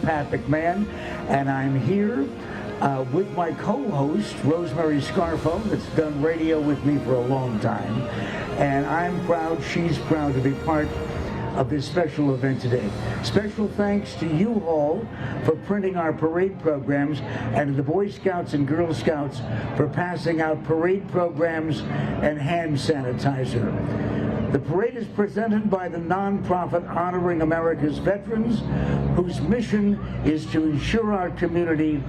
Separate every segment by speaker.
Speaker 1: Pat McMahon, and I'm here with my co-host, Rosemary Scarfo, that's done radio with me for a long time. And I'm proud, she's proud to be part of this special event today. Special thanks to U-Haul for printing our parade programs, and to the Boy Scouts and Girl Scouts for passing out parade programs and hand sanitizer. The parade is presented by the nonprofit Honoring America's Veterans, whose mission is to ensure our community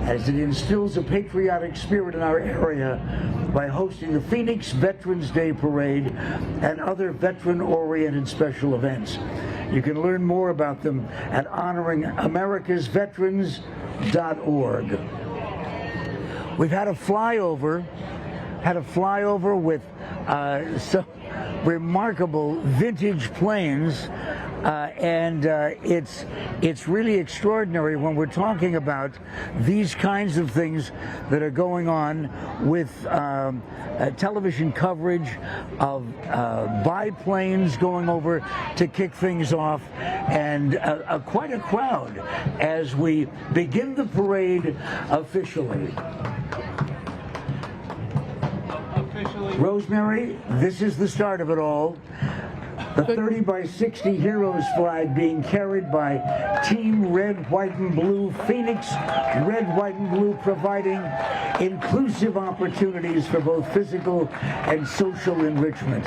Speaker 1: as it instills a patriotic spirit in our area by hosting the Phoenix Veterans Day Parade and other veteran-oriented special events. You can learn more about them at honoringamericasveterans.org. We've had a flyover with some remarkable vintage planes, and it's really extraordinary when we're talking about these kinds of things that are going on with television coverage of biplanes going over to kick things off, and quite a crowd as we begin the parade officially. Rosemary, this is the start of it all. The 30 by 60 Heroes flag being carried by Team Red, White, and Blue Phoenix. Red, White, and Blue providing inclusive opportunities for both physical and social enrichment.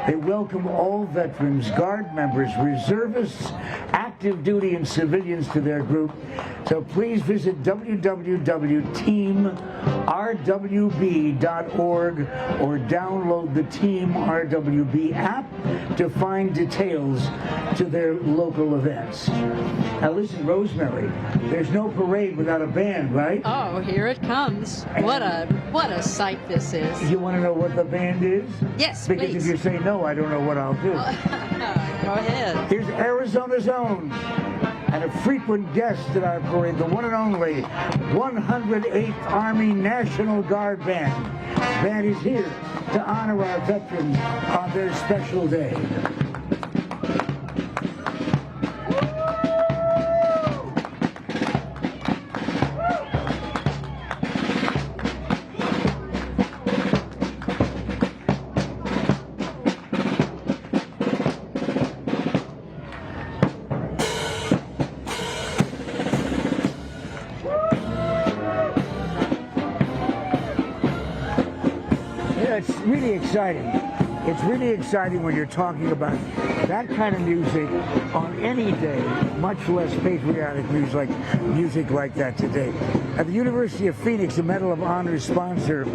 Speaker 1: They welcome all veterans, Guard members, reservists, active duty, and civilians to their group. So please visit www.teamrwb.org or download the Team RWB app to find details to their local events. Now listen, Rosemary, there's no parade without a band, right?
Speaker 2: Oh, here it comes. What a sight this is.
Speaker 1: You want to know what the band is?
Speaker 2: Yes,
Speaker 1: because
Speaker 2: please.
Speaker 1: If you say no, I don't know what I'll do.
Speaker 2: Go ahead.
Speaker 1: Here's Arizona's own and a frequent guest at our parade, the one and only 108th Army National Guard Band. The band is here to honor our veterans on their special day. It's really exciting. It's really exciting when you're talking about that kind of music on any day, much less patriotic music like that today. At the University of Phoenix, the Medal of Honor sponsor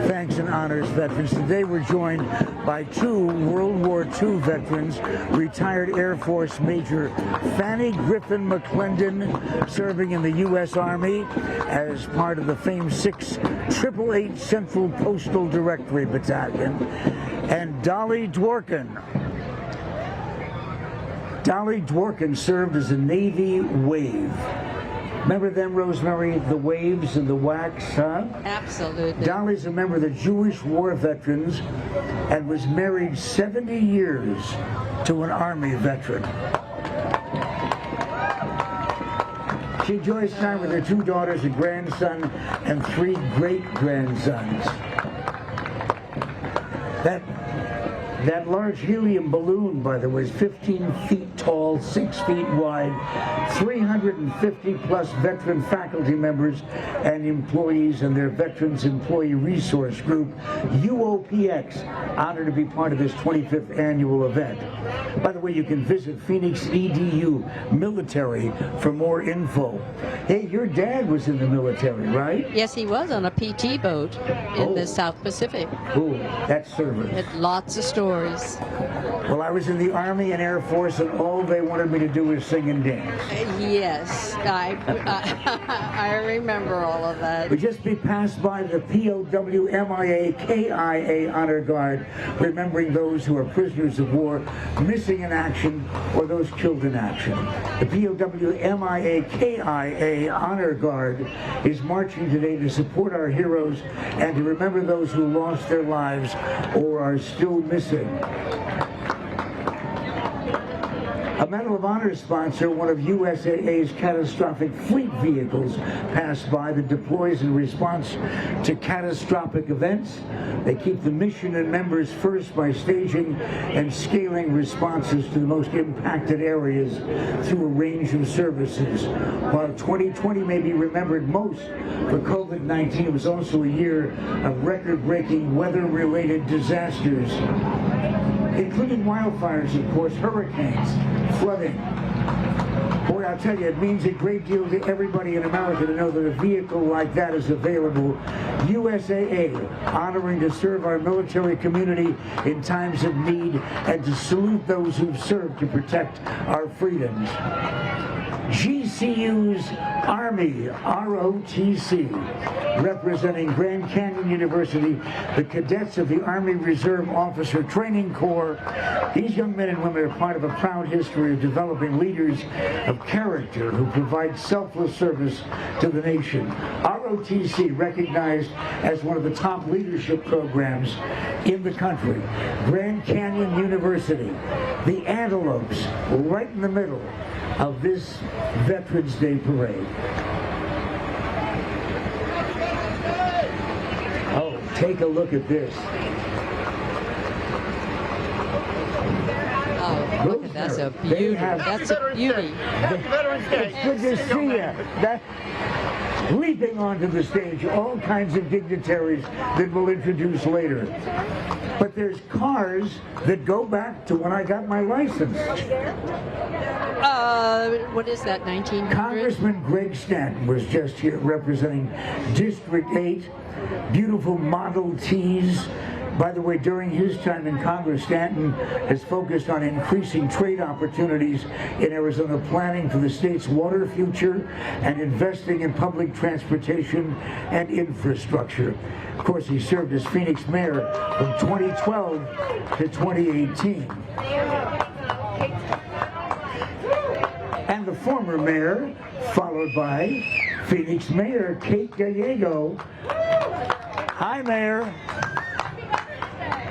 Speaker 1: thanks and honors veterans. Today we're joined by two World War II veterans, retired Air Force Major Fanny Griffin McClendon, serving in the U.S. Army as part of the famed 688 Central Postal Directory Battalion, and Dolly Dworkin. Dolly Dworkin served as a Navy Wave. Remember them, Rosemary? The Waves and the Wax, huh?
Speaker 2: Absolutely.
Speaker 1: Dolly's a member of the Jewish War Veterans and was married 70 years to an Army veteran. She enjoys time with her two daughters, a grandson, and three great-grandsons. That large helium balloon, by the way, is 15 feet tall, 6 feet wide, 350-plus veteran faculty members and employees and their Veterans Employee Resource Group, UOPX, honored to be part of this 25th annual event. By the way, you can visit Phoenix EDU Military for more info. Hey, your dad was in the military, right?
Speaker 2: Yes, he was on a PT boat in the South Pacific.
Speaker 1: Oh, that's service.
Speaker 2: With lots of stories.
Speaker 1: Well, I was in the Army and Air Force, and all they wanted me to do was sing and dance.
Speaker 2: Yes, I remember all of that.
Speaker 1: We just passed by the POW MIA KIA Honor Guard, remembering those who are prisoners of war, missing in action, or those killed in action. The POW MIA KIA Honor Guard is marching today to support our heroes and to remember those who lost their lives or are still missing. A Medal of Honor sponsor, one of USAA's catastrophic fleet vehicles passed by that deploys in response to catastrophic events. They keep the mission and members first by staging and scaling responses to the most impacted areas through a range of services. While 2020 may be remembered most for COVID-19, it was also a year of record-breaking weather-related disasters, including wildfires, of course, hurricanes, flooding. Boy, I'll tell you, it means a great deal to everybody in America to know that a vehicle like that is available. USAA, honoring to serve our military community in times of need and to salute those who've served to protect our freedoms. GCU's Army, ROTC, representing Grand Canyon University, the cadets of the Army Reserve Officer Training Corps. These young men and women are part of a proud history of developing leaders of character who provide selfless service to the nation. ROTC, recognized as one of the top leadership programs in the country. Grand Canyon University, the Antelopes, right in the middle of this Veterans Day Parade. Oh, take a look at this.
Speaker 2: Oh, look at that's a beauty. That's a beauty.
Speaker 3: Happy Veterans Day.
Speaker 1: It's good to see you. Leaping onto the stage, all kinds of dignitaries that we'll introduce later. But there's cars that go back to when I got my license.
Speaker 2: What is that, 1900?
Speaker 1: Congressman Greg Stanton was just here representing District 8. Beautiful Model Ts. By the way, during his time in Congress, Stanton has focused on increasing trade opportunities in Arizona, planning for the state's water future and investing in public transportation and infrastructure. Of course, he served as Phoenix mayor from 2012 to 2018. And the former mayor, followed by Phoenix Mayor Kate Gallego. Hi, Mayor.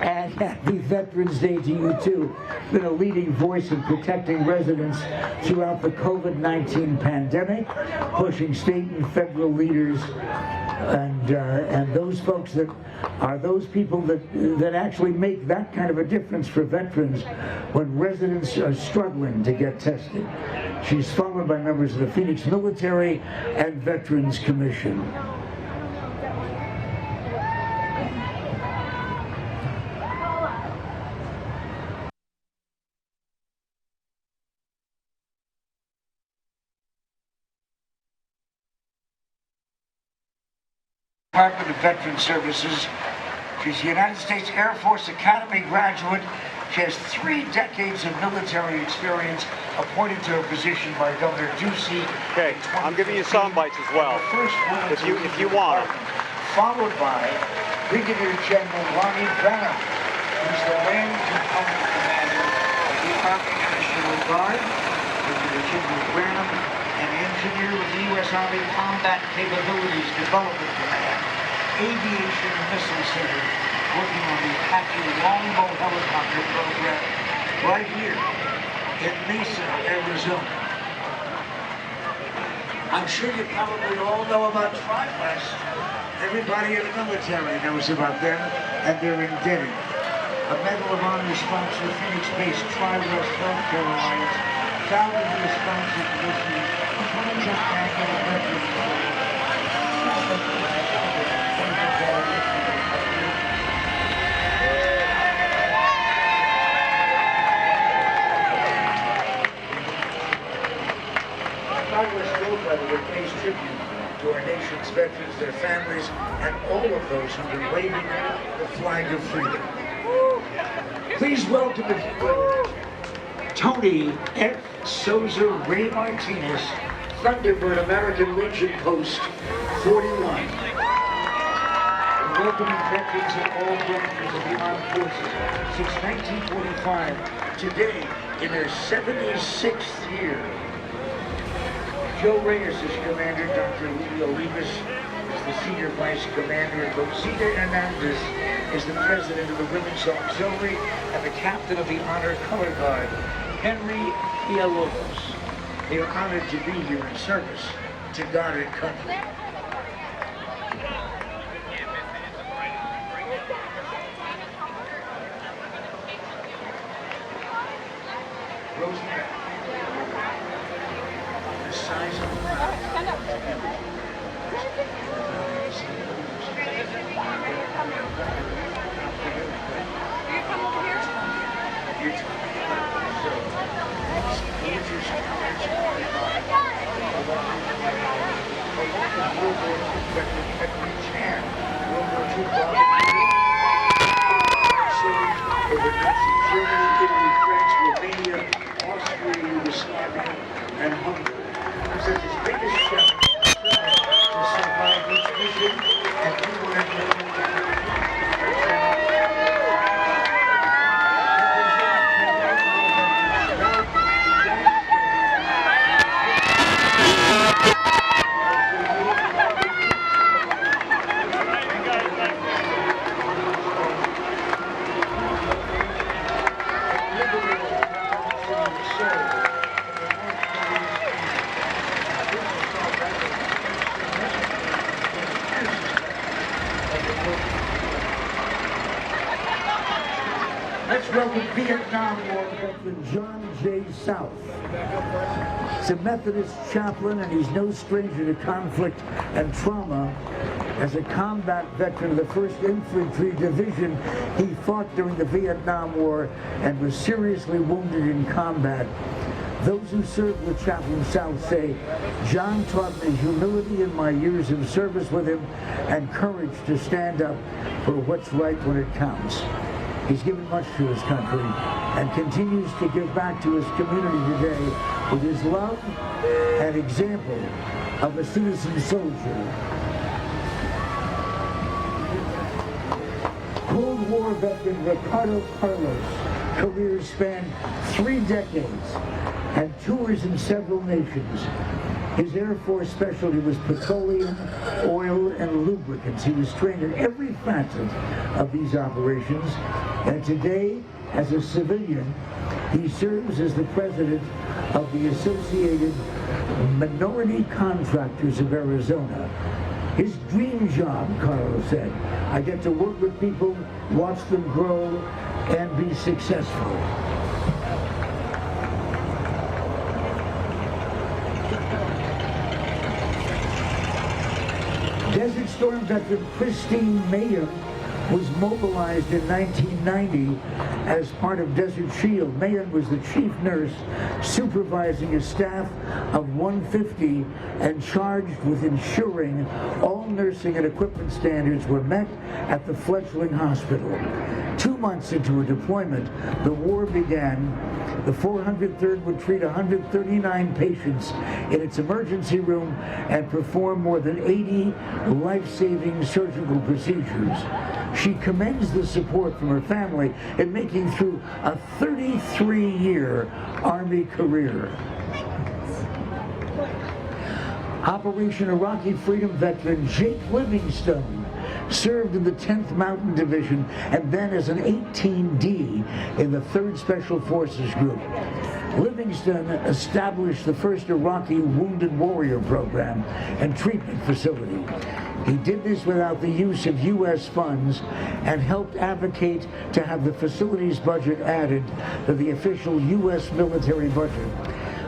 Speaker 1: And happy Veterans Day to you, too. Been a leading voice in protecting residents throughout the COVID-19 pandemic, pushing state and federal leaders and those folks that are those people that actually make that kind of a difference for veterans when residents are struggling to get tested. She's followed by members of the Phoenix Military and Veterans Commission. Department of Veterans Services. She's a United States Air Force Academy graduate. She has 3 decades of military experience, appointed to her position by Governor Ducey.
Speaker 4: Okay, I'm giving you sound bites as well, if you want.
Speaker 1: Followed by Brigadier General Ronnie Branham, who's the land component commander of the Army National Guard. Brigadier General Branham, an engineer with the U.S. Army Combat Capabilities Development Command, Aviation and Missile Center, working on the Apache Longbow helicopter program right here in Mesa, Arizona. I'm sure you probably all know about TriWest. Everybody in the military knows about them, and they're indebted. A Medal of Honor sponsor, Phoenix-based TriWest Healthcare Alliance, founded and sponsored this year's 20th Annual Veterans Day. TriWest Go-Brother pays tribute to our nation's veterans, their families, and all of those who've been waving the flag of freedom. Please welcome Tony F. Souza Ray Martinez, Thunderbird American Legion Post 41. And welcoming veterans of all branches of the armed forces since 1945, today in their 76th year. Joe Reyes is commander, Dr. Julio Rivas is the senior vice commander, and Rosita Hernandez is the president of the Women's Auxiliary and the captain of the Honor Color Guard. Henry Villalobos. They are honored to be here in service to God and country. Rosemary, the size of the crowd.
Speaker 3: Stand up. You come over here.
Speaker 1: You're talking about so Andrew's World War II over Nazi Germany, Italy, France, Romania, Austria, Yugoslavia, and Hungary. Such his biggest challenge to survive each mission and implement Let's welcome Vietnam War veteran John J. South. He's a Methodist chaplain, and he's no stranger to conflict and trauma. As a combat veteran of the 1st Infantry Division, he fought during the Vietnam War and was seriously wounded in combat. Those who served with Chaplain South say, John taught me humility in my years of service with him and courage to stand up for what's right when it counts. He's given much to his country and continues to give back to his community today with his love and example of a citizen soldier. Cold War veteran Ricardo Carlos' career spanned 3 decades and tours in several nations. His Air Force specialty was petroleum, oil, and lubricants. He was trained in every facet of these operations, and today, as a civilian, he serves as the president of the Associated Minority Contractors of Arizona. His dream job, Carlos said, I get to work with people, watch them grow, and be successful. Desert Storm veteran Christine Mayhem was mobilized in 1990 as part of Desert Shield. Mayhem was the chief nurse supervising a staff of 150 and charged with ensuring all nursing and equipment standards were met at the fledgling hospital. 2 months into a deployment, the war began. The 403rd would treat 139 patients in its emergency room and perform more than 80 life-saving surgical procedures. She commends the support from her family in making through a 33-year Army career. Operation Iraqi Freedom veteran Jake Livingstone served in the 10th Mountain Division and then as an 18D in the 3rd Special Forces Group. Livingston established the first Iraqi Wounded Warrior program and treatment facility. He did this without the use of U.S. funds and helped advocate to have the facility's budget added to the official U.S. military budget.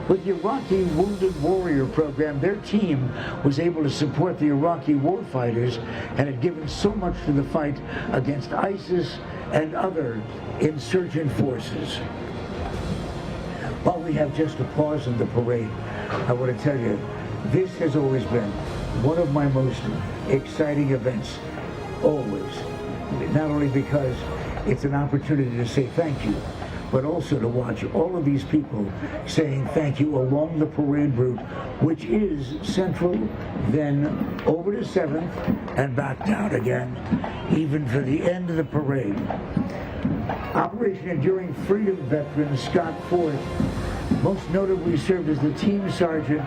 Speaker 1: With the Iraqi Wounded Warrior program, their team was able to support the Iraqi warfighters and had given so much to the fight against ISIS and other insurgent forces. While we have just applause in the parade, I want to tell you, this has always been one of my most exciting events, always. Not only because it's an opportunity to say thank you, but also to watch all of these people saying thank you along the parade route, which is Central, then over to 7th, and back down again, even for the end of the parade. Operation Enduring Freedom veteran Scott Ford most notably served as the team sergeant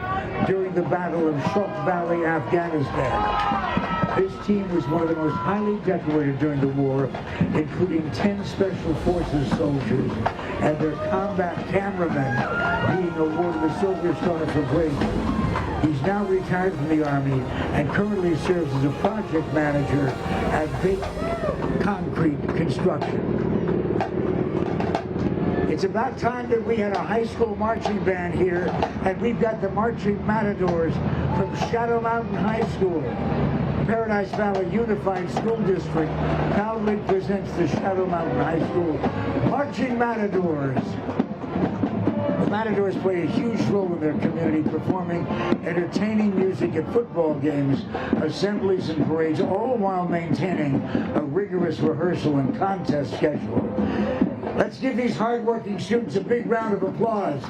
Speaker 1: during the Battle of Salt Valley, Afghanistan. This team was one of the most highly decorated during the war, including 10 Special Forces soldiers and their combat cameramen being awarded the Silver Star for bravery. He's now retired from the Army and currently serves as a project manager at Big Concrete Construction. It's about time that we had a high school marching band here, and we've got the Marching Matadors from Shadow Mountain High School. Paradise Valley Unified School District proudly presents the Shadow Mountain High School Marching Matadors. The Matadors play a huge role in their community, performing entertaining music at football games, assemblies, and parades, all while maintaining a rigorous rehearsal and contest schedule. Let's give these hard-working students a big round of applause.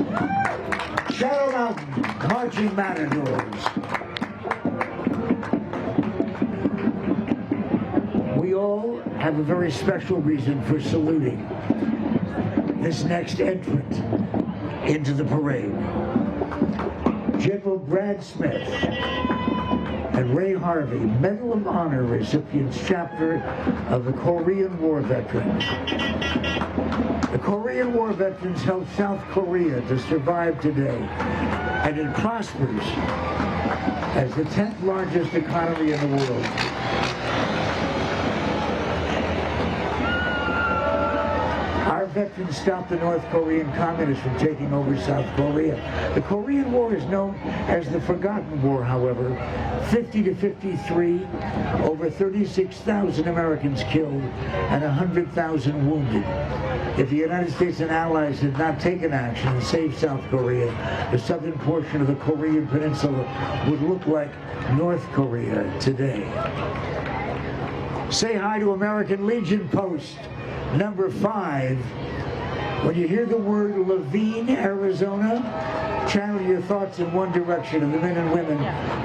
Speaker 1: Shadow Mountain Marching Matadors. We all have a very special reason for saluting this next entrant into the parade. General Brad Smith and Ray Harvey, Medal of Honor recipients, chapter of the Korean War Veterans. The Korean War Veterans helped South Korea to survive today, and it prospers as the 10th largest economy in the world. Our veterans stopped the North Korean communists from taking over South Korea. The Korean War is known as the Forgotten War, however. 50 to 53, over 36,000 Americans killed and 100,000 wounded. If the United States and allies had not taken action and saved South Korea, the southern portion of the Korean peninsula would look like North Korea today. Say hi to American Legion Post number 5. When you hear the word Levine, Arizona, channel your thoughts in one direction of the men and women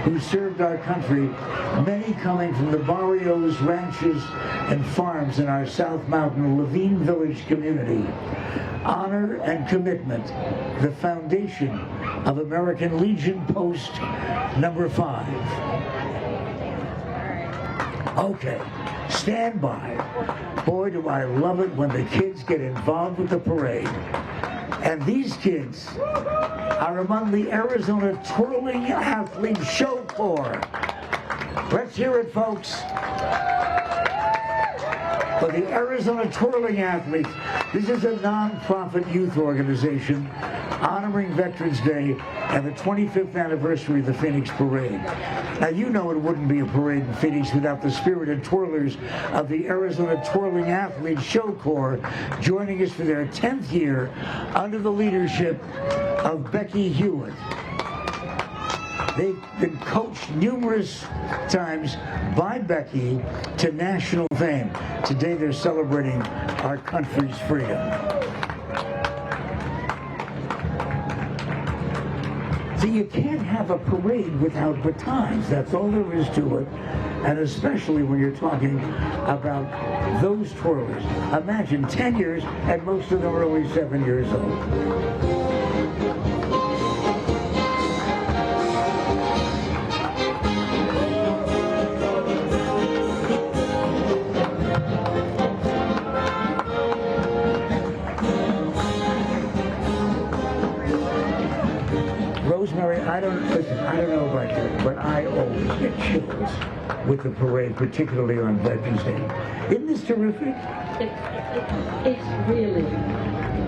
Speaker 1: who served our country, many coming from the barrios, ranches, and farms in our South Mountain Levine Village community. Honor and commitment, the foundation of American Legion Post number 5. Okay, stand by. Boy, do I love it when the kids get involved with the parade. And these kids are among the Arizona Twirling Athlete Show Corps. Let's hear it, folks. For the Arizona Twirling Athletes, this is a non-profit youth organization honoring Veterans Day and the 25th anniversary of the Phoenix Parade. Now, you know it wouldn't be a parade in Phoenix without the spirited twirlers of the Arizona Twirling Athletes Show Corps joining us for their 10th year under the leadership of Becky Hewitt. They've been coached numerous times by Becky to national fame. Today they're celebrating our country's freedom. So you can't have a parade without batons. That's all there is to it. And especially when you're talking about those twirlers. Imagine 10 years and most of them are only 7 years old. Rosemary, I don't know about you, but I always get chills with the parade, particularly on Veterans Day. Isn't this terrific?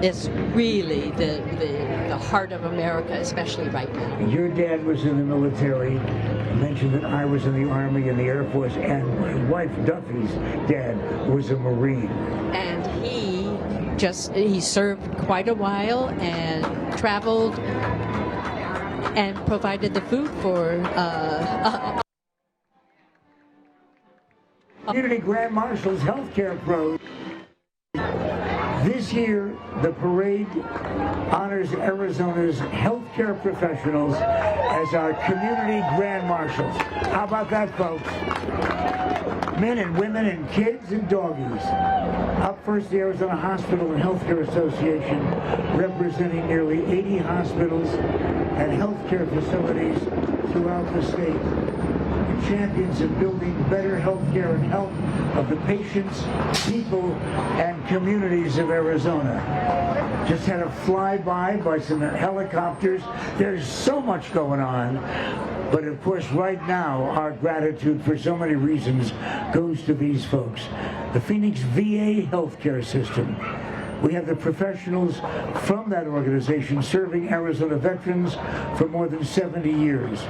Speaker 2: It's really the heart of America, especially right now.
Speaker 1: Your dad was in the military. I mentioned that I was in the Army and the Air Force, and my wife Duffy's dad was a Marine.
Speaker 2: And he served quite a while and traveled and provided the food for
Speaker 1: Community Grand Marshals Healthcare Pros. This year, the parade honors Arizona's healthcare professionals as our community Grand Marshals. How about that, folks? Men and women and kids and doggies. Up first, the Arizona Hospital and Healthcare Association, representing nearly 80 hospitals and healthcare facilities throughout the state. champions of building better health care and health of the patients, people, and communities of Arizona. Just had a flyby by some helicopters. There's so much going on. But of course, right now, our gratitude for so many reasons goes to these folks. The Phoenix VA healthcare system. We have the professionals from that organization serving Arizona veterans for more than 70 years.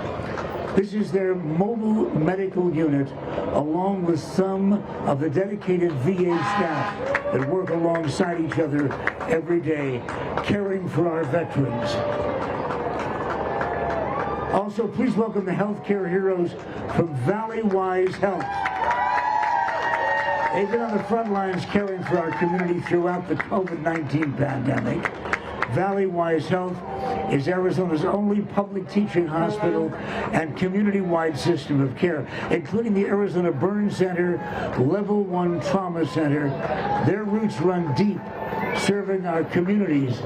Speaker 1: This is their mobile medical unit, along with some of the dedicated VA staff that work alongside each other every day, caring for our veterans. Also, please welcome the healthcare heroes from Valleywise Health. They've been on the front lines caring for our community throughout the COVID-19 pandemic. Valleywise Health is Arizona's only public teaching hospital and community-wide system of care, including the Arizona Burn Center, Level 1 Trauma Center. Their roots run deep, serving our communities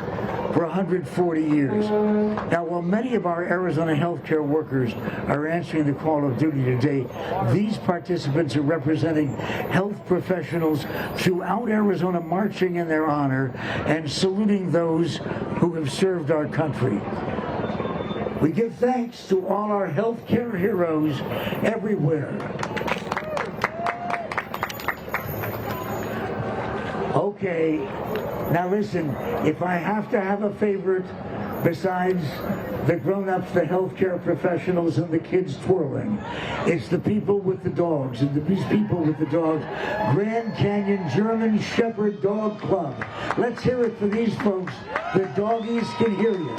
Speaker 1: for 140 years. Now, while many of our Arizona healthcare workers are answering the call of duty today, these participants are representing health professionals throughout Arizona, marching in their honor and saluting those who have served our country. We give thanks to all our healthcare heroes everywhere. Okay, now listen, if I have to have a favorite besides the grown-ups, the healthcare professionals, and the kids twirling, it's the people with the dogs. And these people with the dogs, Grand Canyon German Shepherd Dog Club. Let's hear it for these folks. The doggies can hear you.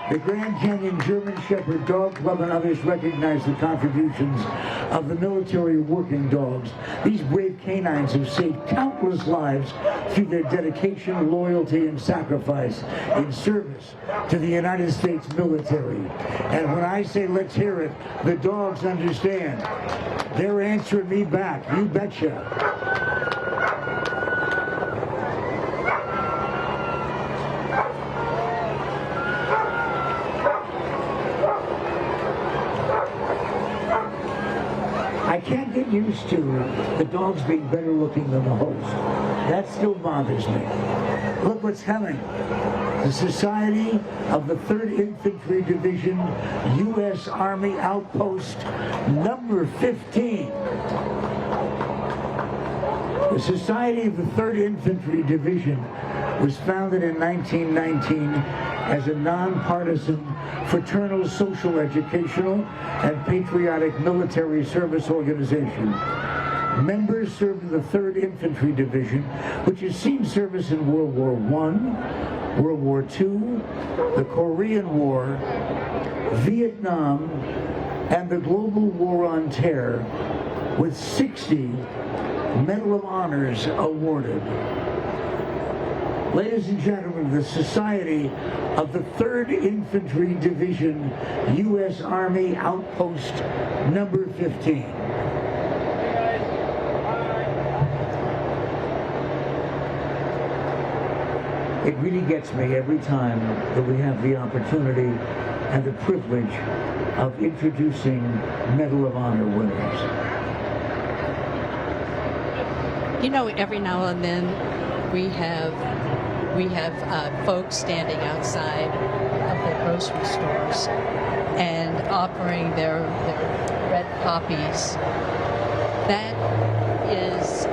Speaker 1: The Grand Canyon German Shepherd Dog Club and others recognize the contributions of the military working dogs. These brave canines have saved countless lives through their dedication, loyalty, and sacrifice in service to the United States military. And when I say let's hear it, the dogs understand. They're answering me back, you betcha. I can't get used to the dogs being better looking than the host. That still bothers me. Look what's coming. The Society of the 3rd Infantry Division, U.S. Army Outpost number 15. The Society of the 3rd Infantry Division was founded in 1919 as a nonpartisan, fraternal, social, educational, and patriotic military service organization. Members served in the 3rd Infantry Division, which has seen service in World War I, World War II, the Korean War, Vietnam, and the Global War on Terror, with 60 Medal of Honors awarded. Ladies and gentlemen, the Society of the 3rd Infantry Division, U.S. Army Outpost number 15. It really gets me every time that we have the opportunity and the privilege of introducing Medal of Honor winners.
Speaker 2: You know, every now and then we have folks standing outside of the grocery stores and offering their red poppies. That is,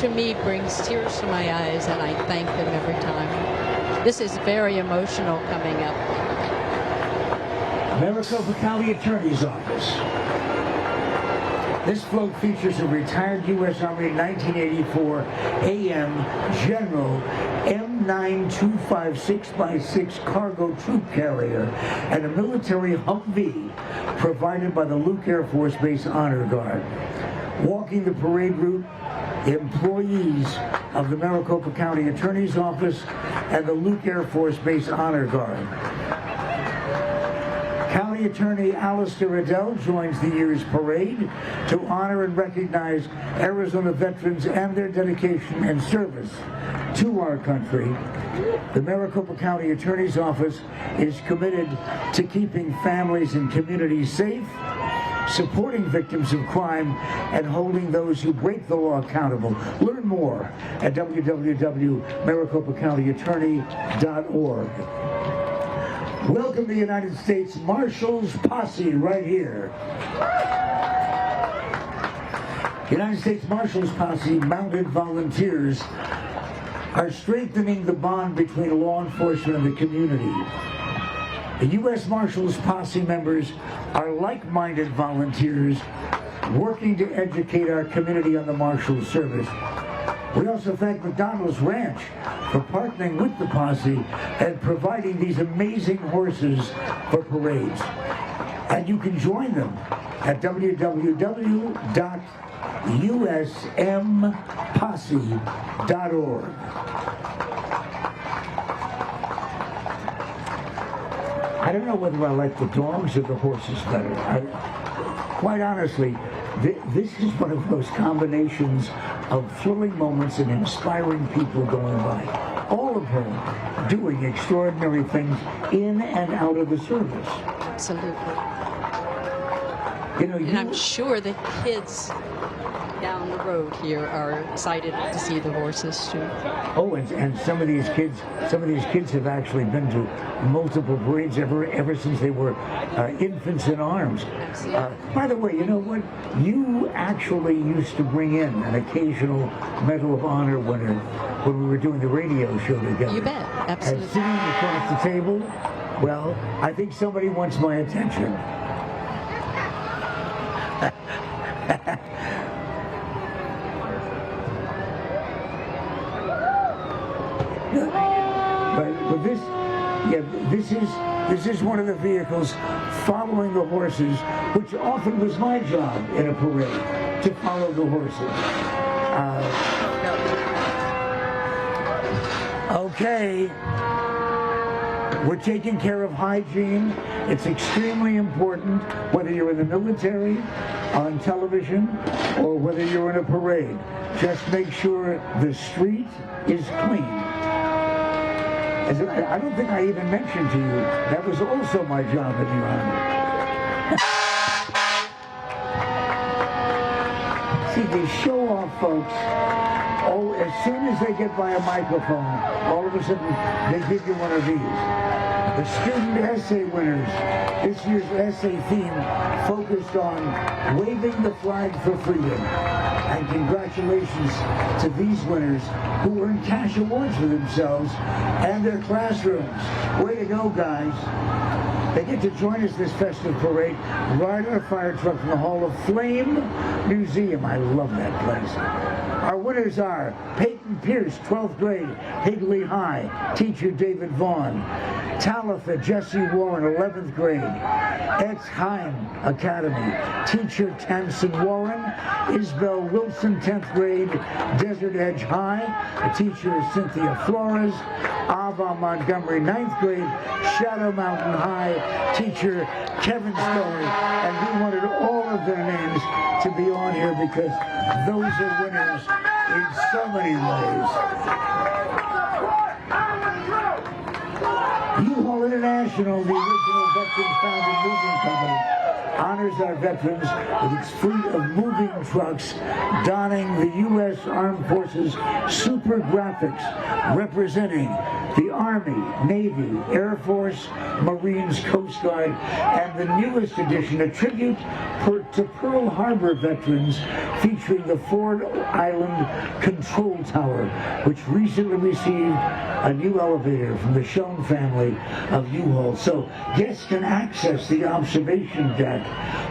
Speaker 2: to me, brings tears to my eyes, and I thank them every time. This is very emotional coming up.
Speaker 1: Maricopa County Attorney's Office. This float features a retired U.S. Army 1984 AM General M9256 6x6 cargo troop carrier and a military Humvee provided by the Luke Air Force Base Honor Guard. Walking the parade route, employees of the Maricopa County Attorney's Office and the Luke Air Force Base Honor Guard. County Attorney Alistair Adele joins the year's parade to honor and recognize Arizona veterans and their dedication and service to our country. The Maricopa County Attorney's Office is committed to keeping families and communities safe supporting victims of crime, and holding those who break the law accountable. Learn more at www.maricopacountyattorney.org. Welcome to the United States Marshals Posse right here. United States Marshals Posse mounted volunteers are strengthening the bond between law enforcement and the community. The U.S. Marshals Posse members are like-minded volunteers working to educate our community on the Marshals Service. We also thank McDonald's Ranch for partnering with the Posse and providing these amazing horses for parades. And you can join them at www.usmposse.org. I don't know whether I like the dogs or the horses better. Quite honestly, this is one of those combinations of thrilling moments and inspiring people going by. All of them doing extraordinary things in and out of the service.
Speaker 2: Absolutely.
Speaker 1: You know,
Speaker 2: And I'm sure the kids down the road here are excited to see the horses too.
Speaker 1: Oh, and some of these kids have actually been to multiple parades ever since they were infants in arms. By the way, you know what? You actually used to bring in an occasional Medal of Honor winner when we were doing the radio show together.
Speaker 2: You bet, absolutely.
Speaker 1: And sitting across the table, well, I think somebody wants my attention. But this is one of the vehicles following the horses, which often was my job in a parade, to follow the horses. Okay, we're taking care of hygiene. It's extremely important whether you're in the military, on television, or whether you're in a parade. Just make sure the street is clean. I don't think I even mentioned to you, that was also my job in the Army. See, these show-off folks, as soon as they get by a microphone, all of a sudden they give you one of these. The student essay winners. This year's essay theme focused on waving the flag for freedom. And congratulations to these winners who earned cash awards for themselves and their classrooms. Way to go, guys. They get to join us this festive parade, ride our fire truck from the Hall of Flame Museum. I love that place. Our winners are Peyton Pierce, 12th grade, Higley High, teacher David Vaughn. Talitha Jesse Warren, 11th grade, Etz Chaim Academy, teacher Tamsin Warren. Isabel Wilson, 10th grade, Desert Edge High, the teacher is Cynthia Flores. Ava Montgomery, 9th grade, Shadow Mountain High, teacher Kevin Story. And we wanted all of their names to be on here because those are winners in so many ways. U-Haul International, the original veteran-founded moving company, honors our veterans with its fleet of moving trucks donning the U.S. Armed Forces super graphics representing the Army, Navy, Air Force, Marines, Coast Guard, and the newest edition, a tribute to Pearl Harbor veterans featuring the Ford Island Control Tower, which recently received a new elevator from the Schoen family of U-Haul. So guests can access the observation deck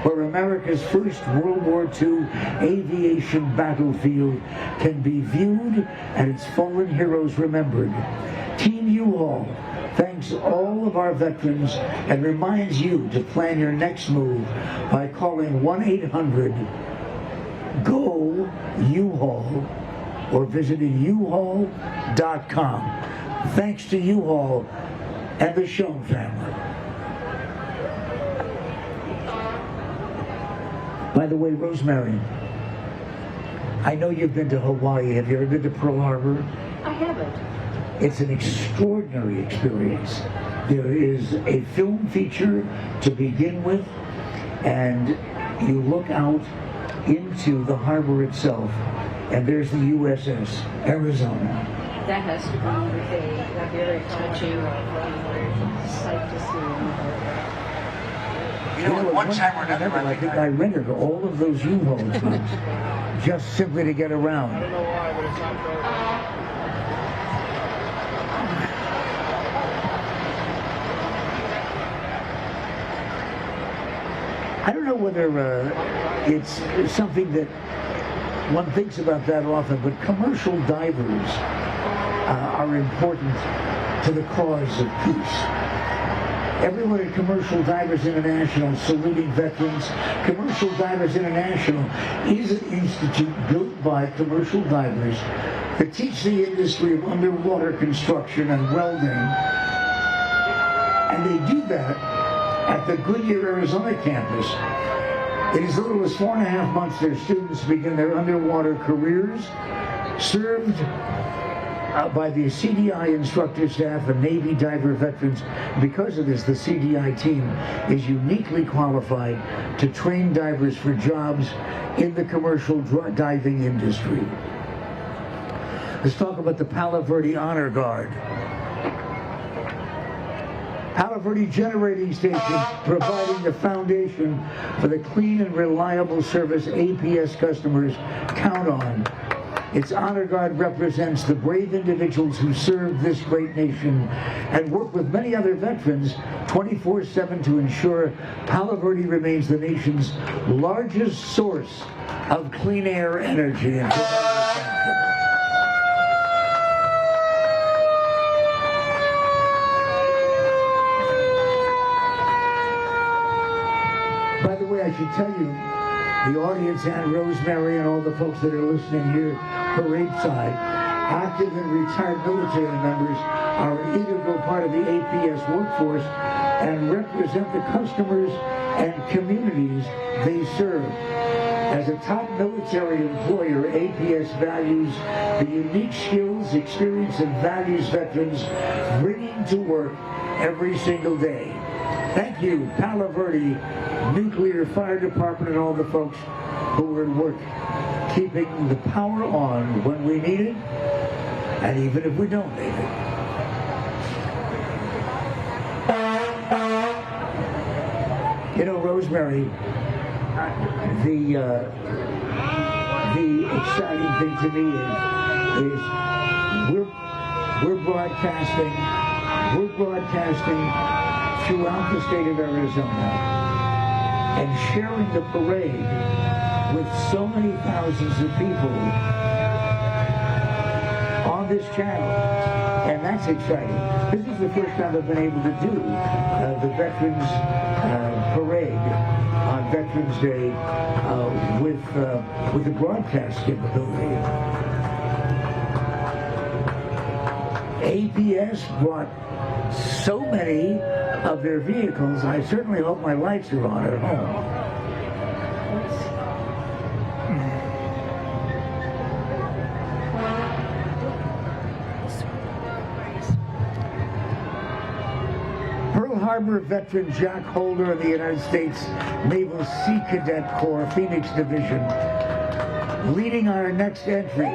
Speaker 1: where America's first World War II aviation battlefield can be viewed and its fallen heroes remembered. Team U-Haul thanks all of our veterans and reminds you to plan your next move by calling 1-800-GO-U-Haul or visiting uhaul.com. Thanks to U-Haul and the Schoen family. By the way, Rosemary, I know you've been to Hawaii. Have you ever been to Pearl Harbor?
Speaker 2: I haven't.
Speaker 1: It's an extraordinary experience. There is a film feature to begin with, and you look out into the harbor itself, and there's the USS Arizona.
Speaker 2: That has to be a very touching sight to see.
Speaker 1: You know, at one time or another, I think I rented all of those U-boats just simply to get around.
Speaker 5: I don't know why, but it's not very.
Speaker 1: I don't know whether it's something that one thinks about that often, but commercial divers are important to the cause of peace. Everyone at Commercial Divers International saluting veterans. Commercial Divers International is an institute built by commercial divers to teach the industry of underwater construction and welding. And they do that at the Goodyear, Arizona campus. In as little as 4.5 months, their students begin their underwater careers, served by the CDI instructor staff and Navy diver veterans. Because of this, the CDI team is uniquely qualified to train divers for jobs in the commercial diving industry. Let's talk about the Palo Verde Honor Guard. Palo Verde Generating Station, providing the foundation for the clean and reliable service APS customers count on. Its Honor Guard represents the brave individuals who serve this great nation and work with many other veterans 24/7 to ensure Palo Verde remains the nation's largest source of clean air energy. By the way, I should tell you, the audience and Rosemary and all the folks that are listening here, parade side, active and retired military members are an integral part of the APS workforce and represent the customers and communities they serve. As a top military employer, APS values the unique skills, experience, and values veterans bringing to work every single day. Thank you, Palo Verde Nuclear Fire Department and all the folks who are at work keeping the power on when we need it, and even if we don't need it. You know, Rosemary, the exciting thing to me is we're broadcasting throughout the state of Arizona and sharing the parade with so many thousands of people on this channel, and that's exciting. This is the first time I've been able to do the Veterans Parade on Veterans Day with the broadcast capability. APS brought so many of their vehicles. I certainly hope my lights are on at home. Pearl Harbor veteran Jack Holder of the United States Naval Sea Cadet Corps, Phoenix Division, leading our next entry.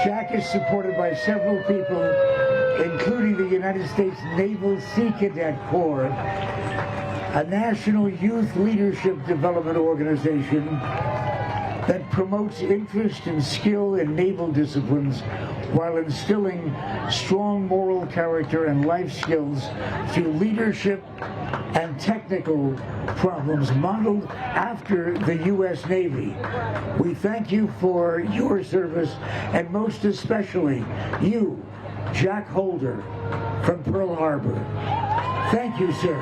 Speaker 1: Jack is supported by several people, including the United States Naval Sea Cadet Corps, a national youth leadership development organization that promotes interest and skill in naval disciplines while instilling strong moral character and life skills through leadership and technical problems modeled after the U.S. Navy. We thank you for your service, and most especially you, Jack Holder from Pearl Harbor. Thank you, sir.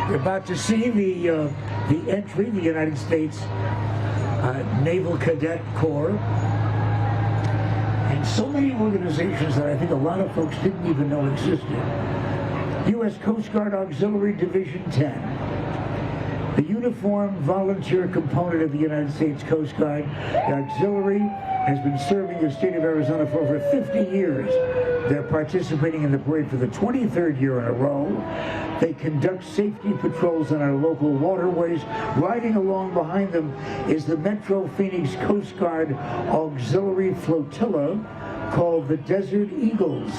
Speaker 1: You're about to see the entry, the United States Naval Cadet Corps, and so many organizations that I think a lot of folks didn't even know existed. U.S. Coast Guard Auxiliary Division 10, The uniformed volunteer component of the United States Coast Guard, the auxiliary, has been serving the state of Arizona for over 50 years. They're participating in the parade for the 23rd year in a row. They conduct safety patrols on our local waterways. Riding along behind them is the Metro Phoenix Coast Guard Auxiliary Flotilla called the Desert Eagles.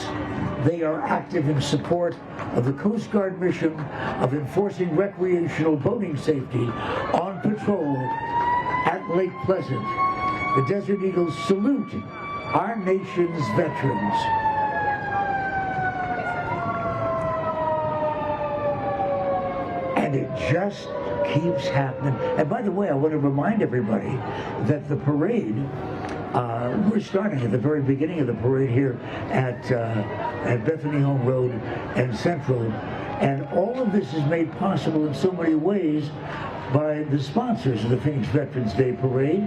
Speaker 1: They are active in support of the Coast Guard mission of enforcing recreational boating safety on patrol at Lake Pleasant. The Desert Eagles salute our nation's veterans. And it just keeps happening. And by the way, I want to remind everybody that the parade, we're starting at the very beginning of the parade here at Bethany Home Road and Central. And all of this is made possible in so many ways by the sponsors of the Phoenix Veterans Day Parade.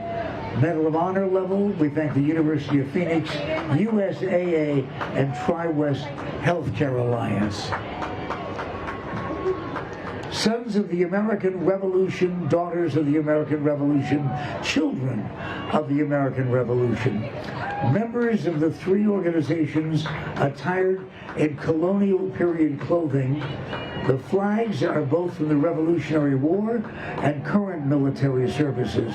Speaker 1: Medal of Honor level, we thank the University of Phoenix, USAA, and Tri-West Healthcare Alliance. Sons of the American Revolution, daughters of the American Revolution, children of the American Revolution. Members of the three organizations attired in colonial period clothing. The flags are both from the Revolutionary War and current military services.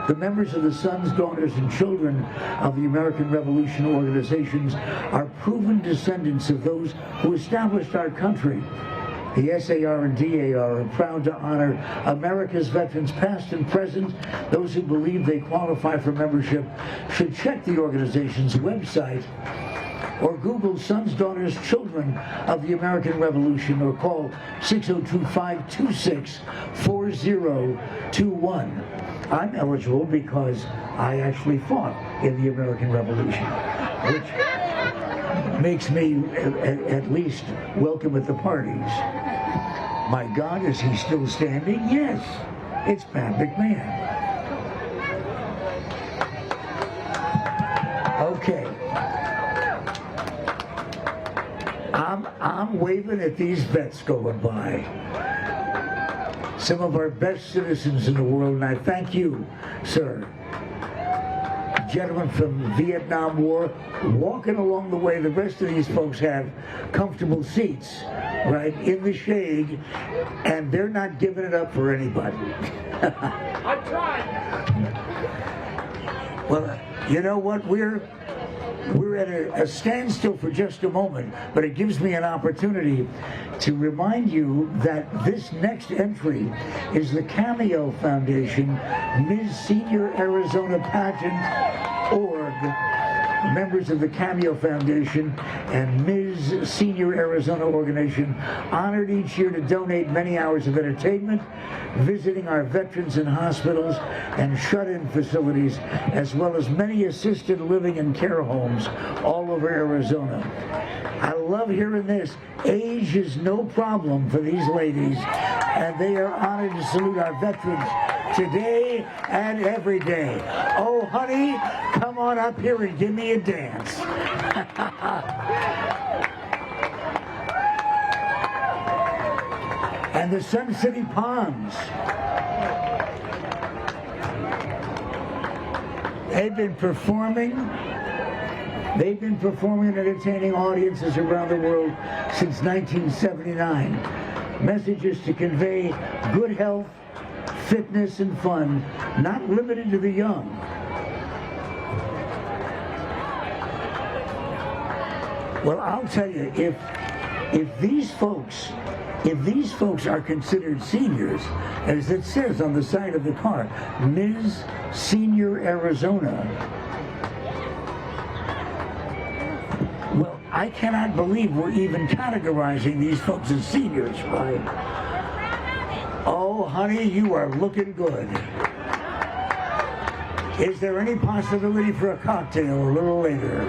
Speaker 1: The members of the sons, daughters, and children of the American Revolution organizations are proven descendants of those who established our country. The SAR and DAR are proud to honor America's veterans past and present. Those who believe they qualify for membership should check the organization's website or Google Sons, Daughters, Children of the American Revolution or call 602-526-4021. I'm eligible because I actually fought in the American Revolution, which makes me at least welcome at the parties. My God, is he still standing? Yes, it's Pat McMahon. Okay. I'm waving at these vets going by. Some of our best citizens in the world, and I thank you, sir. Gentlemen from the Vietnam War, walking along the way. The rest of these folks have comfortable seats, right, in the shade, and they're not giving it up for anybody.
Speaker 5: I'm trying.
Speaker 1: Well, you know what? We're at a standstill for just a moment, but it gives me an opportunity to remind you that this next entry is the Cameo Foundation Ms. Senior Arizona Pageant Org. Members of the Cameo Foundation and Ms. Senior Arizona Organization honored each year to donate many hours of entertainment, visiting our veterans in hospitals and shut-in facilities, as well as many assisted living and care homes all over Arizona. I love hearing this. Age is no problem for these ladies, and they are honored to salute our veterans today and every day. Oh, honey, come on up here and give me a dance. And the Sun City Palms. They've been performing and entertaining audiences around the world since 1979. Messages to convey good health, fitness, and fun, not limited to the young. Well, I'll tell you, if these folks are considered seniors, as it says on the side of the car, Ms. Senior Arizona, well, I cannot believe we're even categorizing these folks as seniors, right? Oh, honey, you are looking good. Is there any possibility for a cocktail a little later?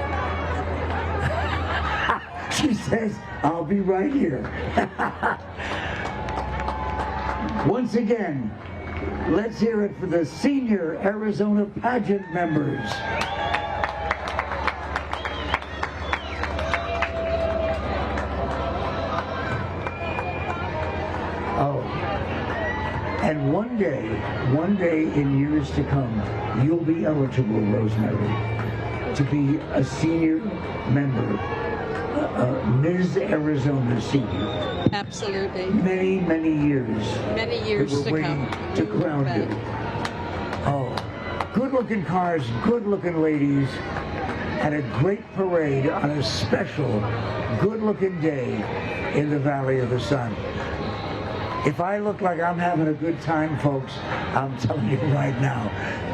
Speaker 1: She says, I'll be right here. Once again, let's hear it for the Senior Arizona Pageant members. Oh, and one day in years to come, you'll be eligible, Rosemary, to be a senior member, Ms. Arizona Senior.
Speaker 2: Absolutely.
Speaker 1: Many, many years.
Speaker 2: Many years
Speaker 1: We're
Speaker 2: to
Speaker 1: waiting
Speaker 2: come.
Speaker 1: to crown you. Oh, good-looking cars, good-looking ladies, and a great parade on a special, good-looking day in the Valley of the Sun. If I look like I'm having a good time, folks, I'm telling you right now,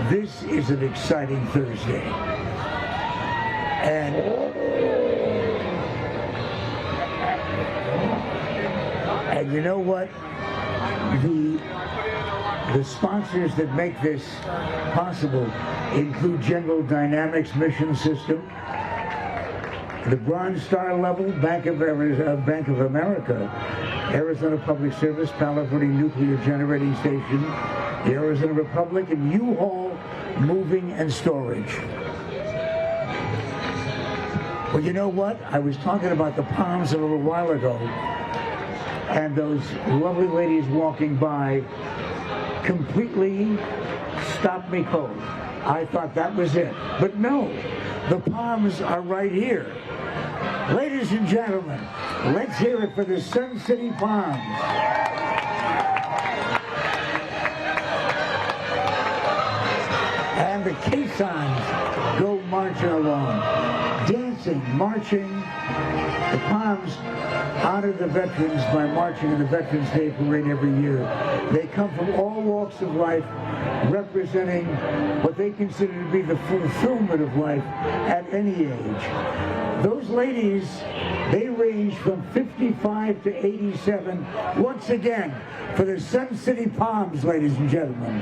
Speaker 1: this is an exciting Thursday. And you know what? The sponsors that make this possible include General Dynamics Mission System, the Bronze Star level, Bank of America, Arizona Public Service, Palo Verde Nuclear Generating Station, the Arizona Republic, and U-Haul Moving and Storage. Well, you know what? I was talking about the Palms a little while ago, and those lovely ladies walking by completely stopped me cold. I thought that was it. But no, the Palms are right here. Ladies and gentlemen, let's hear it for the Sun City Palms. And the caissons go marching along, dancing, marching. The Palms honor the veterans by marching in the Veterans Day Parade every year. They come from all walks of life, representing what they consider to be the fulfillment of life at any age. Those ladies, they range from 55 to 87. Once again, for the Sun City Palms, ladies and gentlemen.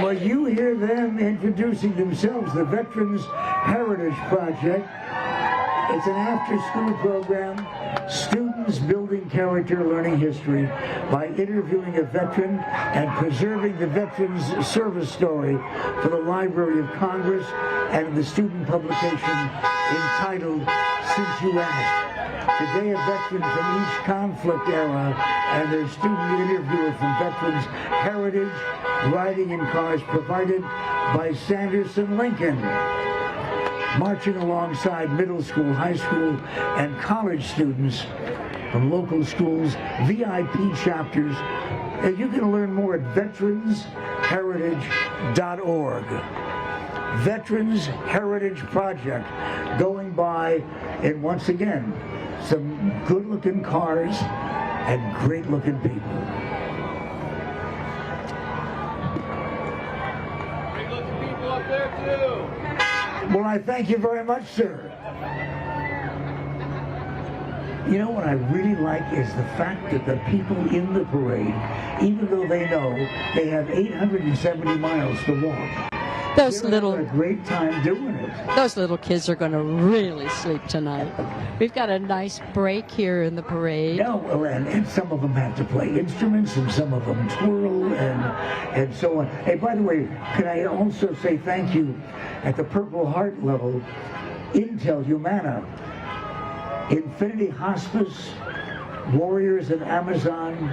Speaker 1: Well, you hear them introducing themselves, the Veterans Heritage Project. It's an after-school program, students building character, learning history by interviewing a veteran and preserving the veteran's service story for the Library of Congress and the student publication entitled Since You Asked. Today, a veteran from each conflict era and their student interviewer from Veterans Heritage, riding in cars provided by Sanderson Lincoln. Marching alongside middle school, high school, and college students from local schools, VIP chapters. And you can learn more at veteransheritage.org. Veterans Heritage Project, going by, and once again, some good-looking cars and great-looking people.
Speaker 5: Great-looking people up there, too.
Speaker 1: Well, I thank you very much, sir. You know what I really like is the fact that the people in the parade, even though they know they have 870 miles to walk,
Speaker 2: Those
Speaker 1: they're
Speaker 2: little
Speaker 1: having a great time doing it.
Speaker 2: those little kids are going to really sleep tonight. We've got a nice break here in the parade.
Speaker 1: Yeah, well, and some of them have to play instruments, and some of them twirl, and so on. Hey, by the way, can I also say thank you at the Purple Heart level, Intel Humana, Infinity Hospice, Warriors of Amazon,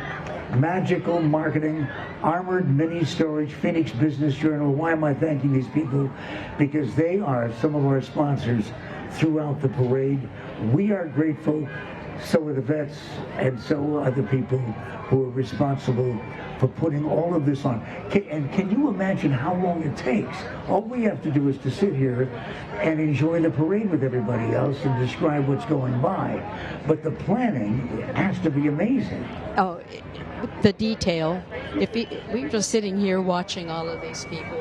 Speaker 1: Magical Marketing, Armored Mini Storage, Phoenix Business Journal. Why am I thanking these people? Because they are some of our sponsors throughout the parade. We are grateful, so are the vets, and so are the people who are responsible for putting all of this on. Can you imagine how long it takes? All we have to do is to sit here and enjoy the parade with everybody else and describe what's going by. But the planning has to be amazing.
Speaker 2: Oh, the detail. If we were just sitting here watching all of these people,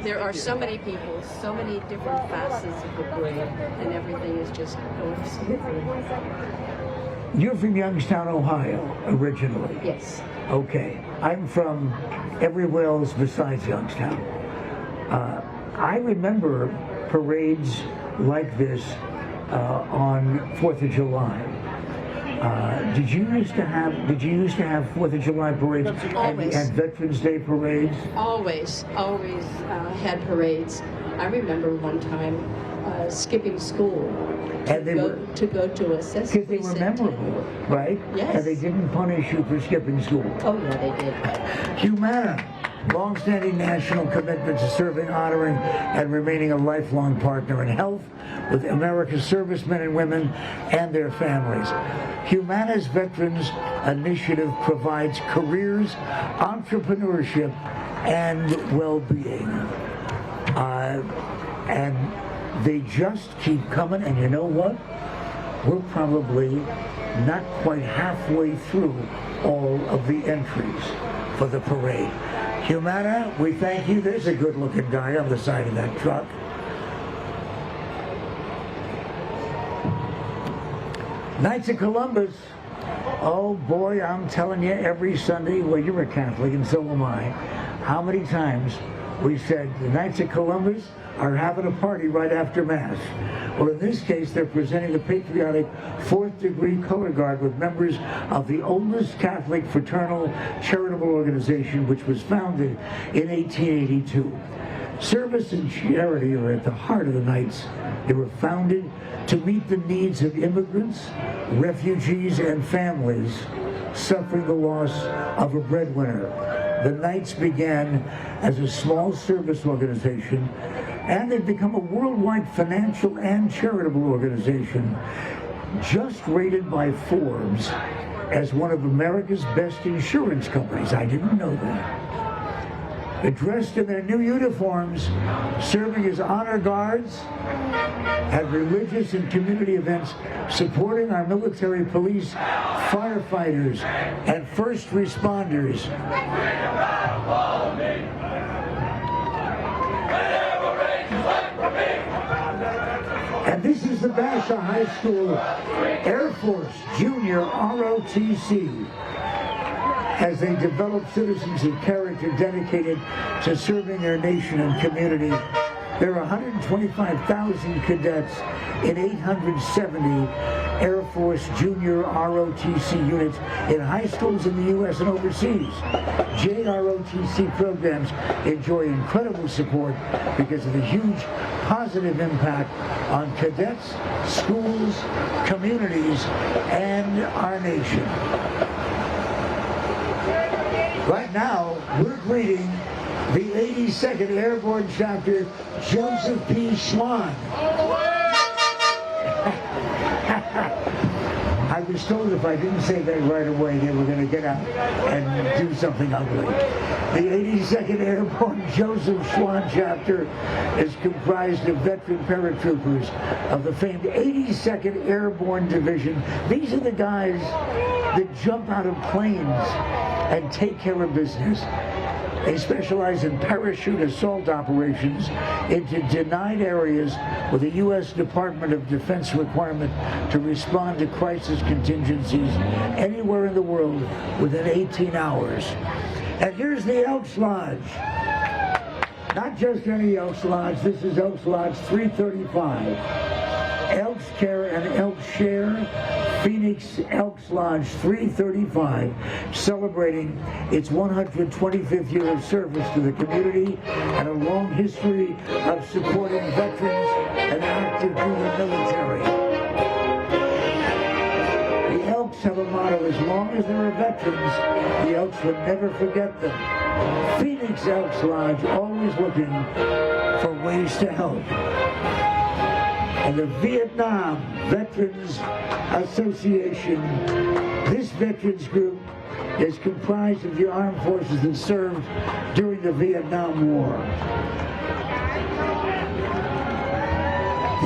Speaker 2: there are so many people, so many different facets of the parade, and everything is just going smoothly.
Speaker 1: You're from Youngstown, Ohio, originally?
Speaker 2: Yes.
Speaker 1: Okay. I'm from everywhere else besides Youngstown. I remember parades like this on 4th of July. Did you used to have 4th of July parades
Speaker 2: Always.
Speaker 1: and Veterans Day parades?
Speaker 2: Always had parades. I remember one time skipping school
Speaker 1: And they were,
Speaker 2: to go to a
Speaker 1: because they were memorable, right?
Speaker 2: Yes.
Speaker 1: And they didn't punish you for skipping school.
Speaker 2: Oh, yeah, they did.
Speaker 1: Humana, long-standing national commitment to serving, honoring, and remaining a lifelong partner in health with America's servicemen and women and their families. Humana's Veterans Initiative provides careers, entrepreneurship, and well-being. And they just keep coming, and you know what? We're probably not quite halfway through all of the entries for the parade. Humana, we thank you. There's a good-looking guy on the side of that truck. Knights of Columbus. Oh boy, I'm telling you, every Sunday, well, you're a Catholic and so am I, how many times we said the Knights of Columbus are having a party right after Mass. Well, in this case, they're presenting the patriotic 4th degree color guard with members of the oldest Catholic fraternal charitable organization, which was founded in 1882. Service and charity are at the heart of the Knights. They were founded to meet the needs of immigrants, refugees, and families suffering the loss of a breadwinner. The Knights began as a small service organization, and they've become a worldwide financial and charitable organization, just rated by Forbes as one of America's best insurance companies. I didn't know that. They're dressed in their new uniforms, serving as honor guards at religious and community events, supporting our military, police, firefighters, and first responders. And this is the Basha High School Air Force Junior ROTC, as they develop citizens of character dedicated to serving their nation and community. There are 125,000 cadets in 870 Air Force Junior ROTC units in high schools in the U.S. and overseas. JROTC programs enjoy incredible support because of the huge positive impact on cadets, schools, communities, and our nation. Right now, we're greeting the 82nd Airborne Chapter, Joseph P. Schwan. I was told if I didn't say that right away, they were going to get out and do something ugly. The 82nd Airborne Joseph Schwan Chapter is comprised of veteran paratroopers of the famed 82nd Airborne Division. These are the guys that jump out of planes and take care of business. They specialize in parachute assault operations into denied areas with a U.S. Department of Defense requirement to respond to crisis contingencies anywhere in the world within 18 hours. And here's the Elks Lodge. Not just any Elks Lodge, this is Elks Lodge 335. Elks Care and Elks Share. Phoenix Elks Lodge 335, celebrating its 125th year of service to the community and a long history of supporting veterans and active duty military. The Elks have a motto: as long as there are veterans, the Elks will never forget them. Phoenix Elks Lodge, always looking for ways to help. And the Vietnam Veterans Association, this veterans group is comprised of the armed forces that served during the Vietnam War.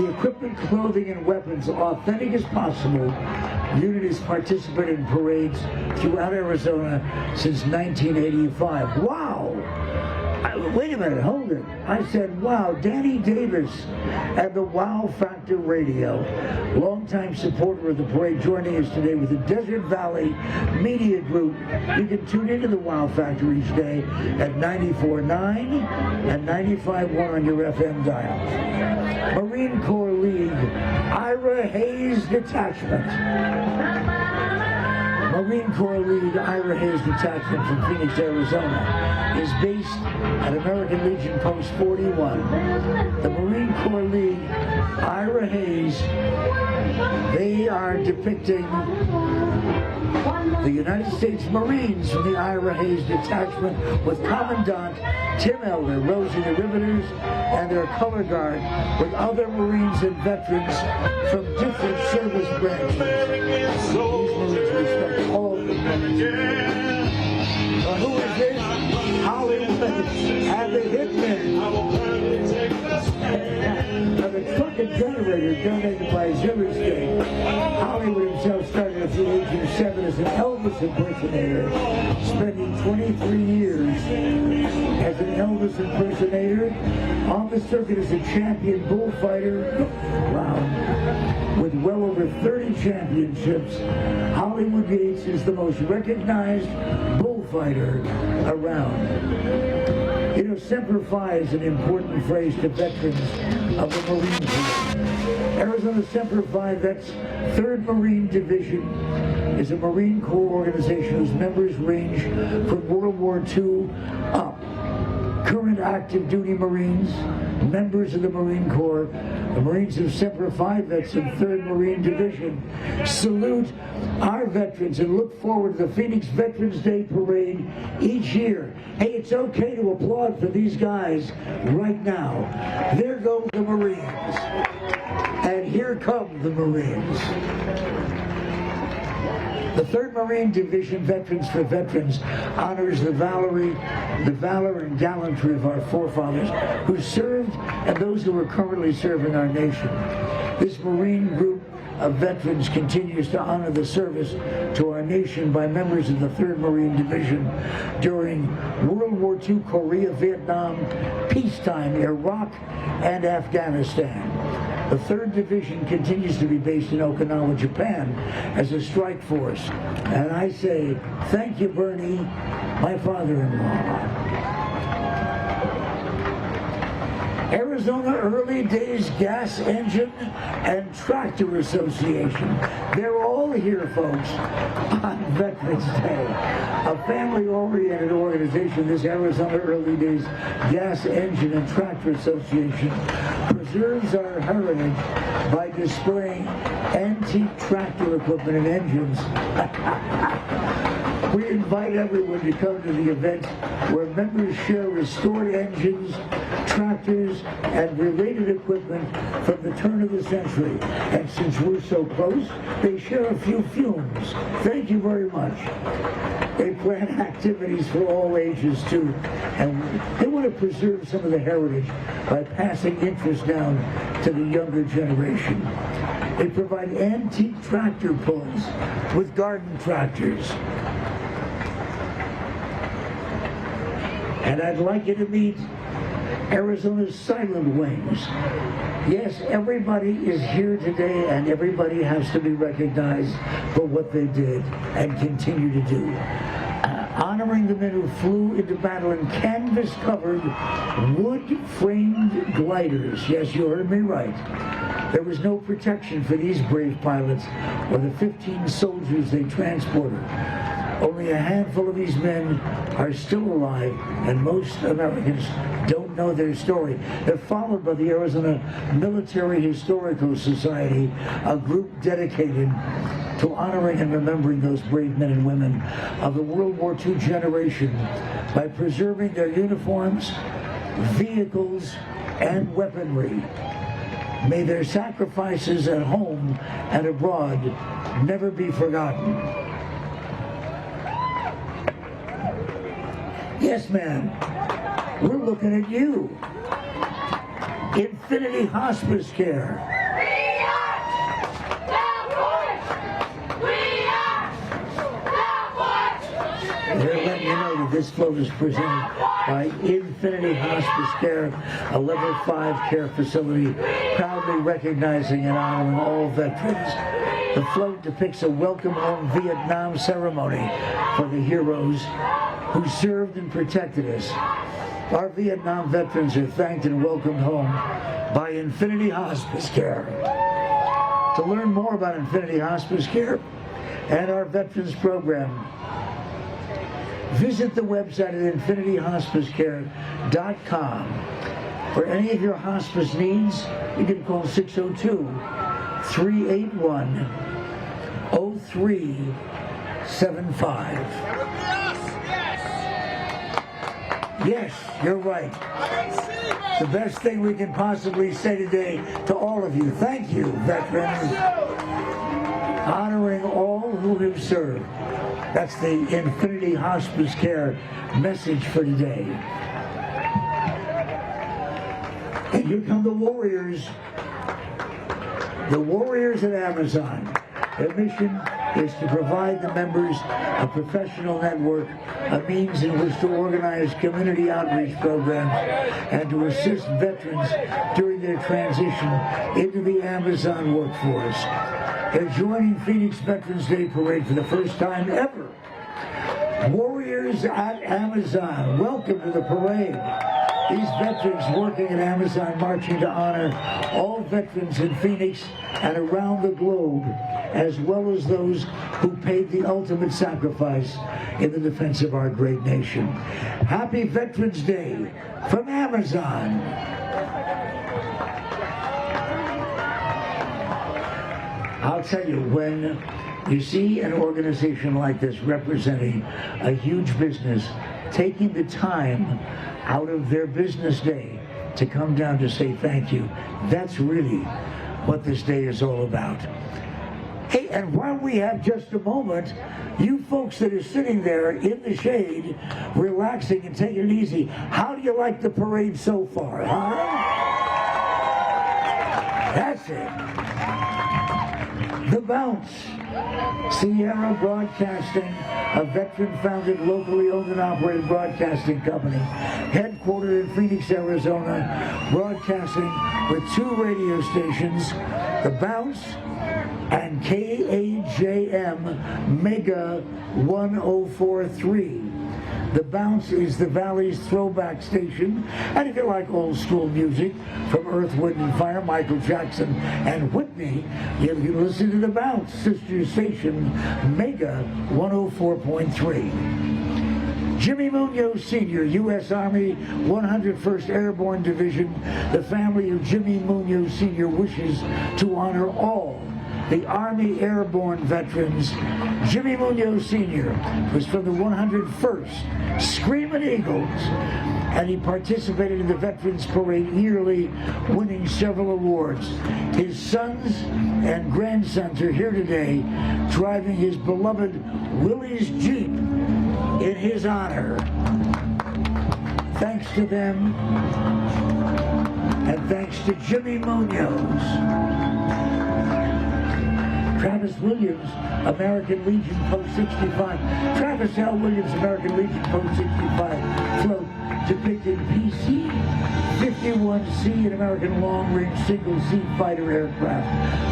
Speaker 1: The equipment, clothing, and weapons, authentic as possible, unit has participated in parades throughout Arizona since 1985. Wow! Wait a minute, hold it. I said, wow, Danny Davis and the Wow Factor Radio, longtime supporter of the parade, joining us today with the Desert Valley Media Group. You can tune into the Wow Factor each day at 94.9 and 95.1 on your FM dial. Marine Corps League, Ira Hayes Detachment. Marine Corps lead Ira Hayes Detachment from Phoenix, Arizona is based at American Legion Post 41. The Marine Corps lead Ira Hayes, they are depicting the United States Marines from the Ira Hayes Detachment with Commandant Tim Elder, Rosie the Riveters, and their color guard with other Marines and veterans from different service branches. These Marines respect all the Marines. Who is this? Hollywood and the Hitmen. Now the truck and generator donated by Zimmer's Day. Hollywood himself started at the age of 7 as an Elvis impersonator, spending 23 years as an Elvis impersonator, on the circuit as a champion bullfighter. Wow. With well over 30 championships, Hollywood Yates is the most recognized bullfighter around. You know, Semper Fi is an important phrase to veterans of the Marine Corps. Arizona Semper Fi Vets 3rd Marine Division is a Marine Corps organization whose members range from World War II up. Current active duty Marines, members of the Marine Corps, the Marines of Semper Fi Vets in 3rd Marine Division salute our veterans and look forward to the Phoenix Veterans Day Parade each year. Hey, it's okay to applaud for these guys right now. There go the Marines. And here come the Marines. The 3rd Marine Division Veterans for Veterans honors the valor and gallantry of our forefathers who served and those who are currently serving our nation. This Marine group of veterans continues to honor the service to our nation by members of the 3rd Marine Division during World War II, Korea, Vietnam, peacetime, Iraq, and Afghanistan. The 3rd Division continues to be based in Okinawa, Japan as a strike force. And I say, thank you, Bernie, my father-in-law. Arizona Early Days Gas Engine and Tractor Association. They're all here, folks, on Veterans Day. A family-oriented organization, this Arizona Early Days Gas Engine and Tractor Association preserves our heritage by displaying antique tractor equipment and engines. We invite everyone to come to the event where members share restored engines, tractors, and related equipment from the turn of the century. And since we're so close, they share a few fumes. Thank you very much. They plan activities for all ages, too. And they want to preserve some of the heritage by passing interest down to the younger generation. They provide antique tractor pulls with garden tractors. And I'd like you to meet Arizona's Silent Wings. Yes, everybody is here today and everybody has to be recognized for what they did and continue to do. Honoring the men who flew into battle in canvas-covered, wood-framed gliders. Yes, you heard me right. There was no protection for these brave pilots or the 15 soldiers they transported. Only a handful of these men are still alive, and most Americans don't know their story. They're followed by the Arizona Military Historical Society, a group dedicated to honoring and remembering those brave men and women of the World War II generation by preserving their uniforms, vehicles, and weaponry. May their sacrifices at home and abroad never be forgotten. Yes, ma'am. We're looking at you. Infinity Hospice Care.
Speaker 3: We are the voice! We are the voice!
Speaker 1: They're letting you know that this float is presented by Infinity Hospice Care, a level 5 care facility proudly recognizing and honoring all veterans. The float depicts a welcome home Vietnam ceremony for the heroes who served and protected us. Our Vietnam veterans are thanked and welcomed home by Infinity Hospice Care. To learn more about Infinity Hospice Care, and our veterans program. Visit the website at infinityhospicecare.com. For any of your hospice needs, you can call 602-381-0375. Yes, you're right. The best thing we can possibly say today to all of you. Thank you, veterans. Honoring all who have served. That's the Infinity Hospice Care message for today. And here come the warriors. The warriors at Amazon. Their mission is to provide the members a professional network, a means in which to organize community outreach programs, and to assist veterans during their transition into the Amazon workforce. They're joining Phoenix Veterans Day Parade for the first time ever. Warriors at Amazon, welcome to the parade. These veterans working at Amazon marching to honor all veterans in Phoenix and around the globe, as well as those who paid the ultimate sacrifice in the defense of our great nation. Happy Veterans Day from Amazon. I'll tell you, when you see an organization like this representing a huge business, taking the time out of their business day to come down to say thank you, that's really what this day is all about. Hey, and while we have just a moment, you folks that are sitting there in the shade, relaxing and taking it easy, how do you like the parade so far, huh? That's it. The Bounce, Sierra Broadcasting, a veteran-founded, locally owned and operated broadcasting company, headquartered in Phoenix, Arizona, broadcasting with 2 radio stations, The Bounce and KAJM Mega 1043. The Bounce is the Valley's throwback station, and if you like old school music from Earth, Wind and Fire, Michael Jackson and Whitney, you can listen to The Bounce, sister station Mega 104.3. Jimmy Munoz Sr., U.S. Army 101st Airborne Division, the family of Jimmy Munoz Sr. wishes to honor all the Army Airborne veterans. Jimmy Munoz Sr. was from the 101st Screaming Eagles, and he participated in the Veterans Parade yearly, winning several awards. His sons and grandsons are here today, driving his beloved Willys Jeep in his honor. Thanks to them, and thanks to Jimmy Munoz. Travis Williams, American Legion Post 65. Travis L. Williams, American Legion Post 65 float depicted PC-51C, an American long-range single-seat fighter aircraft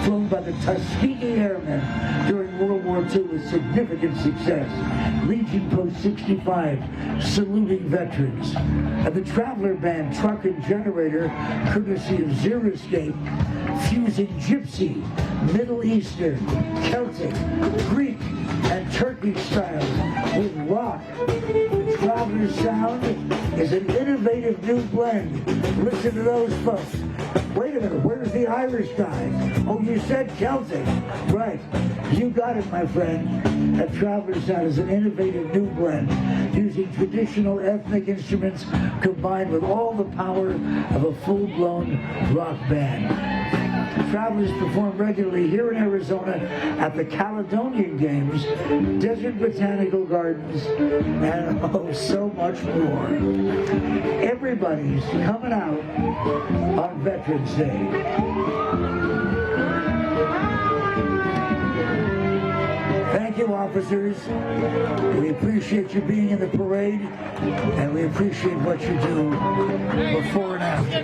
Speaker 1: flown by the Tuskegee Airmen during World War II with significant success. Legion Post 65 saluting veterans. And the Traveler Band Truck and Generator, courtesy of Xeriscape, fusing gypsy, Middle Eastern, Celtic, Greek, and Turkish styles with rock. The Traveler's sound is an innovative new blend. Listen to those folks. Wait a minute, where's the Irish guy? Oh, you said Celtic. Right. You got it, my friend. A Traveler's sound is an innovative new blend, using traditional ethnic instruments combined with all the power of a full-blown rock band. Travelers perform regularly here in Arizona at the Caledonian Games, Desert Botanical Gardens, and oh, so much more. Everybody's coming out on Veterans Day. Thank you, officers. We appreciate you being in the parade, and we appreciate what you do before and after.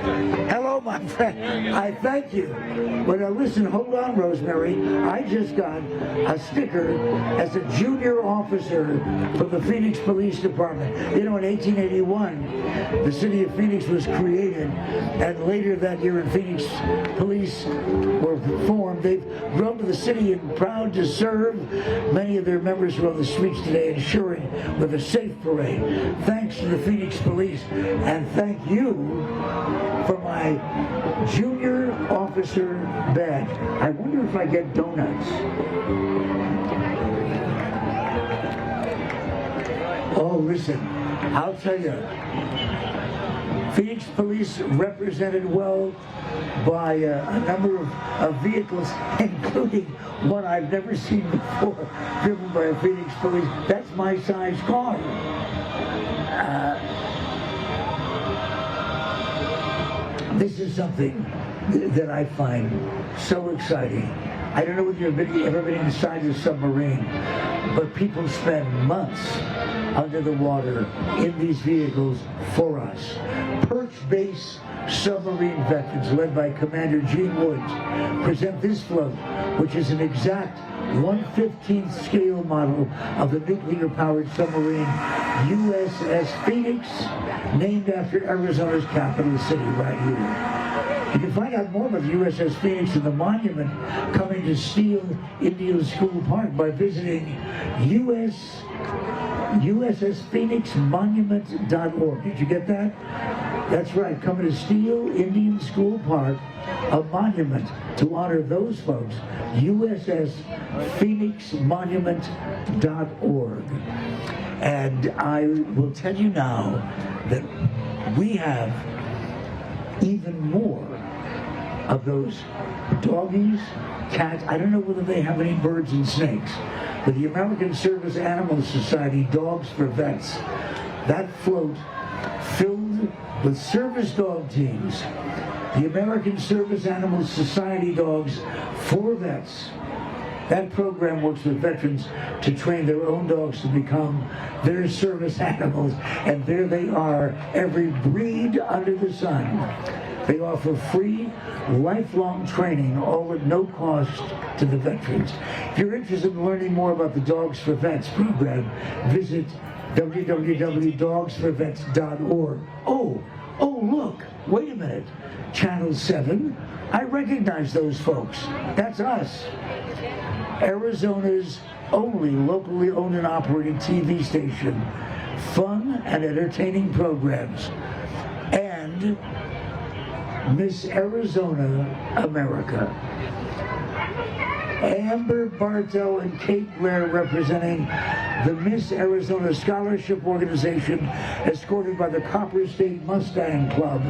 Speaker 1: Hello, my friend. I thank you. But listen, hold on, Rosemary. I just got a sticker as a junior officer from the Phoenix Police Department. You know, in 1881, the city of Phoenix was created, and later that year in Phoenix, police were formed. They've grown to the city and proud to serve Many of their members are on the streets today ensuring with a safe parade. Thanks to the Phoenix Police, and thank you for my junior officer badge. I wonder if I get donuts. Oh, listen, I'll tell you, Phoenix Police represented well by a number of vehicles, including one I've never seen before, driven by a Phoenix Police. That's my size car. This is something that I find so exciting. I don't know whether you've ever been inside a submarine, but people spend months under the water in these vehicles for us. Perch Base Submarine Veterans, led by Commander Gene Woods, present this float, which is an exact 1/15th scale model of the nuclear-powered submarine USS Phoenix, named after Arizona's capital city right here. You can find out more about the USS Phoenix and the monument coming to Steele Indian School Park by visiting USSPhoenixMonument.org. Did you get that? That's right, coming to Steele Indian School Park, a monument to honor those folks, USSPhoenixMonument.org. And I will tell you now that we have even more of those doggies, cats. I don't know whether they have any birds and snakes, but the American Service Animal Society Dogs for Vets, that float filled with service dog teams, the American Service Animal Society Dogs for Vets. That program works with veterans to train their own dogs to become their service animals, and there they are, every breed under the sun. They offer free, lifelong training, all at no cost to the veterans. If you're interested in learning more about the Dogs for Vets program, visit www.dogsforvets.org. Oh, look, wait a minute. Channel 7, I recognize those folks. That's us. Arizona's only locally owned and operated TV station. Fun and entertaining programs. And Miss Arizona America. Amber Bartow and Kate Blair representing the Miss Arizona Scholarship Organization, escorted by the Copper State Mustang Club.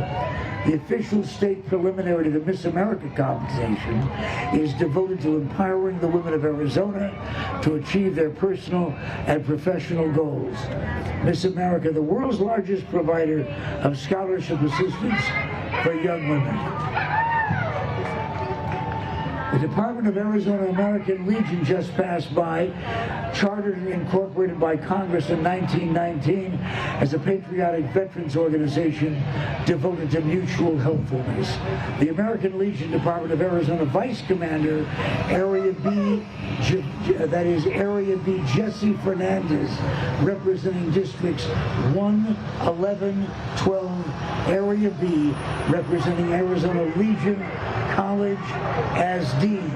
Speaker 1: The official state preliminary to the Miss America competition is devoted to empowering the women of Arizona to achieve their personal and professional goals. Miss America, the world's largest provider of scholarship assistance for young women. The Department of Arizona American Legion just passed by, chartered and incorporated by Congress in 1919 as a patriotic veterans organization devoted to mutual helpfulness. The American Legion Department of Arizona Vice Commander, Area B, Area B Jesse Fernandez, representing districts 1, 11, 12, Area B, representing Arizona Legion College as Dean.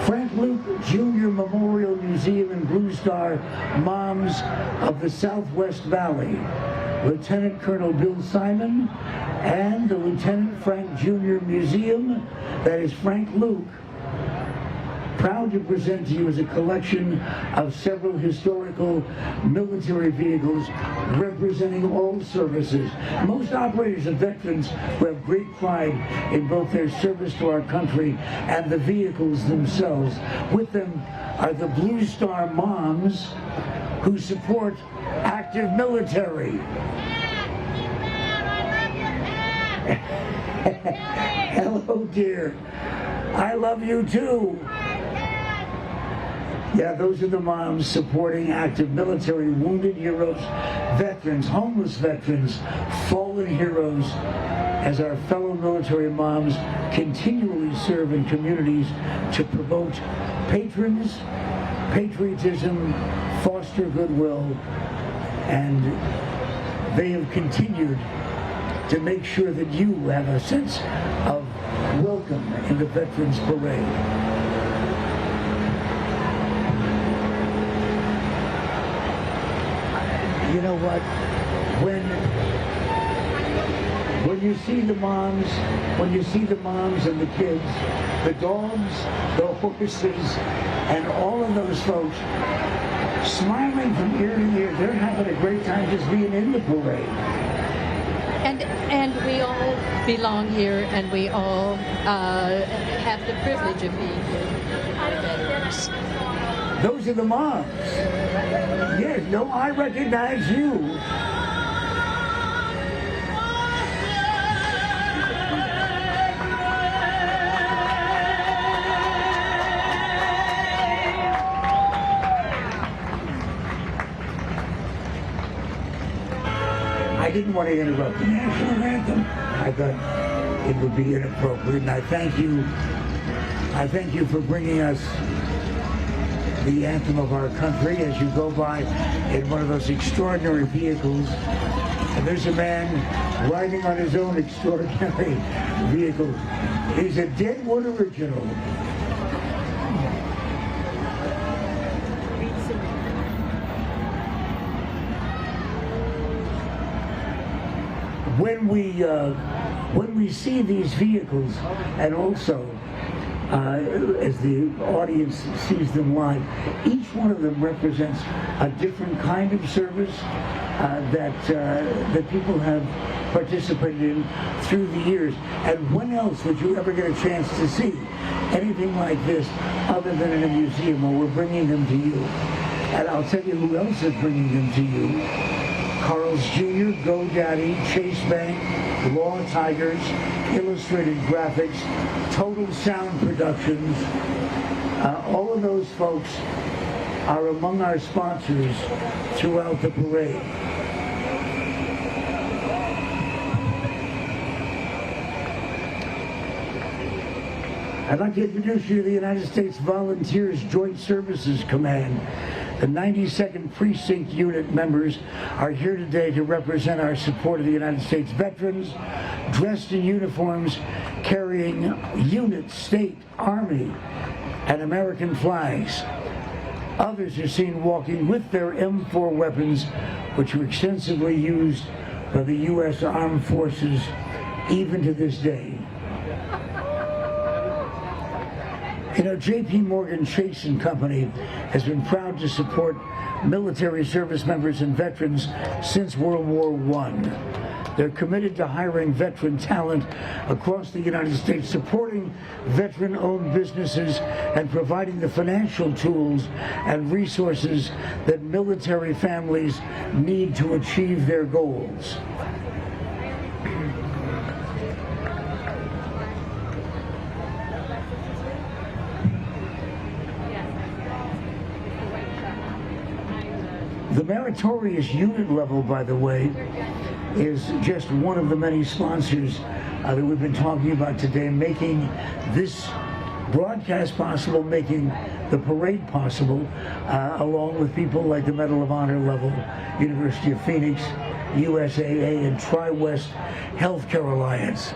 Speaker 1: Frank Luke Jr. Memorial Museum and Blue Star Moms of the Southwest Valley, Lieutenant Colonel Bill Simon, and the Lieutenant Frank Jr. Museum, that is Frank Luke, proud to present to you as a collection of several historical military vehicles representing all services. Most operators are veterans who have great pride in both their service to our country and the vehicles themselves. With them are the Blue Star Moms who support active military. Hello, dear. I love you too. Yeah, those are the moms supporting active military, wounded heroes, veterans, homeless veterans, fallen heroes, as our fellow military moms continually serve in communities to promote patriotism, foster goodwill, and they have continued to make sure that you have a sense of welcome in the Veterans Parade. you know what? When you see the moms, and the kids, the dogs, the horses, and all of those folks smiling from ear to ear, they're having a great time just being in the parade.
Speaker 2: And we all belong here, and we all have the privilege of being here. Our veterans.
Speaker 1: Those are the moms. Yes, no, I recognize you. I didn't want to interrupt the national anthem. I thought it would be inappropriate, and I thank you for bringing us the anthem of our country as you go by in one of those extraordinary vehicles. And there's a man riding on his own extraordinary vehicle. He's a Deadwood original. When we see these vehicles, and also as the audience sees them live, each one of them represents a different kind of service that people have participated in through the years. And when else would you ever get a chance to see anything like this other than in a museum? Well, we're bringing them to you. And I'll tell you who else is bringing them to you. Carl's Jr., GoDaddy, Chase Bank, Law Tigers, Illustrated Graphics, Total Sound Productions. All of those folks are among our sponsors throughout the parade. I'd like to introduce you to the United States Volunteers Joint Services Command. The 92nd Precinct Unit members are here today to represent our support of the United States veterans, dressed in uniforms, carrying unit, state, Army, and American flags. Others are seen walking with their M4 weapons, which were extensively used by the U.S. Armed Forces even to this day. You know, J.P. Morgan Chase & Company has been proud to support military service members and veterans since World War I. They're committed to hiring veteran talent across the United States, supporting veteran-owned businesses, and providing the financial tools and resources that military families need to achieve their goals. The meritorious unit level, by the way, is just one of the many sponsors that we've been talking about today, making this broadcast possible, making the parade possible, along with people like the Medal of Honor level, University of Phoenix, USAA, and Tri-West Healthcare Alliance.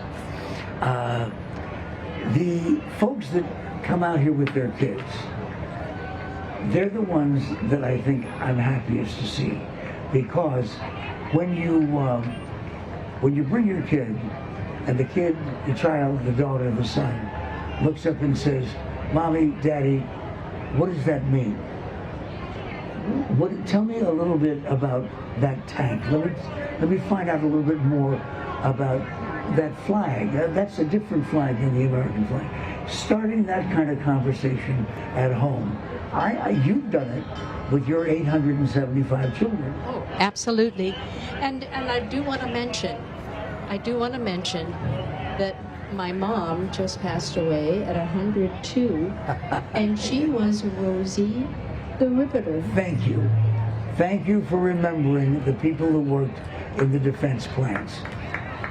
Speaker 1: The folks that come out here with their kids, they're the ones that I think I'm happiest to see, because when you bring your kid, and the kid, the child, the daughter, the son, looks up and says, "Mommy, Daddy, what does that mean? Tell me a little bit about that tank. Let me find out a little bit more about that flag. That's a different flag than the American flag." Starting that kind of conversation at home. You've done it with your 875 children.
Speaker 2: Oh, absolutely. And I do want to mention that my mom just passed away at 102, and she was Rosie the Riveter.
Speaker 1: Thank you. Thank you for remembering the people who worked in the defense plants.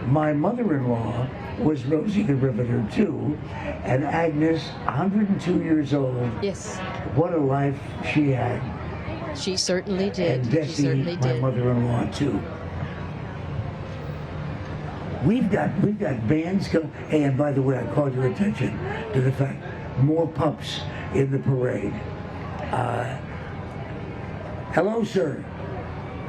Speaker 1: My mother-in-law was Rosie the Riveter too, and Agnes, 102 years old.
Speaker 2: Yes.
Speaker 1: What a life she had.
Speaker 2: She certainly did.
Speaker 1: And Desi,
Speaker 2: she certainly
Speaker 1: my
Speaker 2: did.
Speaker 1: mother-in-law too. We've got bands coming. Hey, and by the way, I called your attention to the fact more pups in the parade. Hello, sir.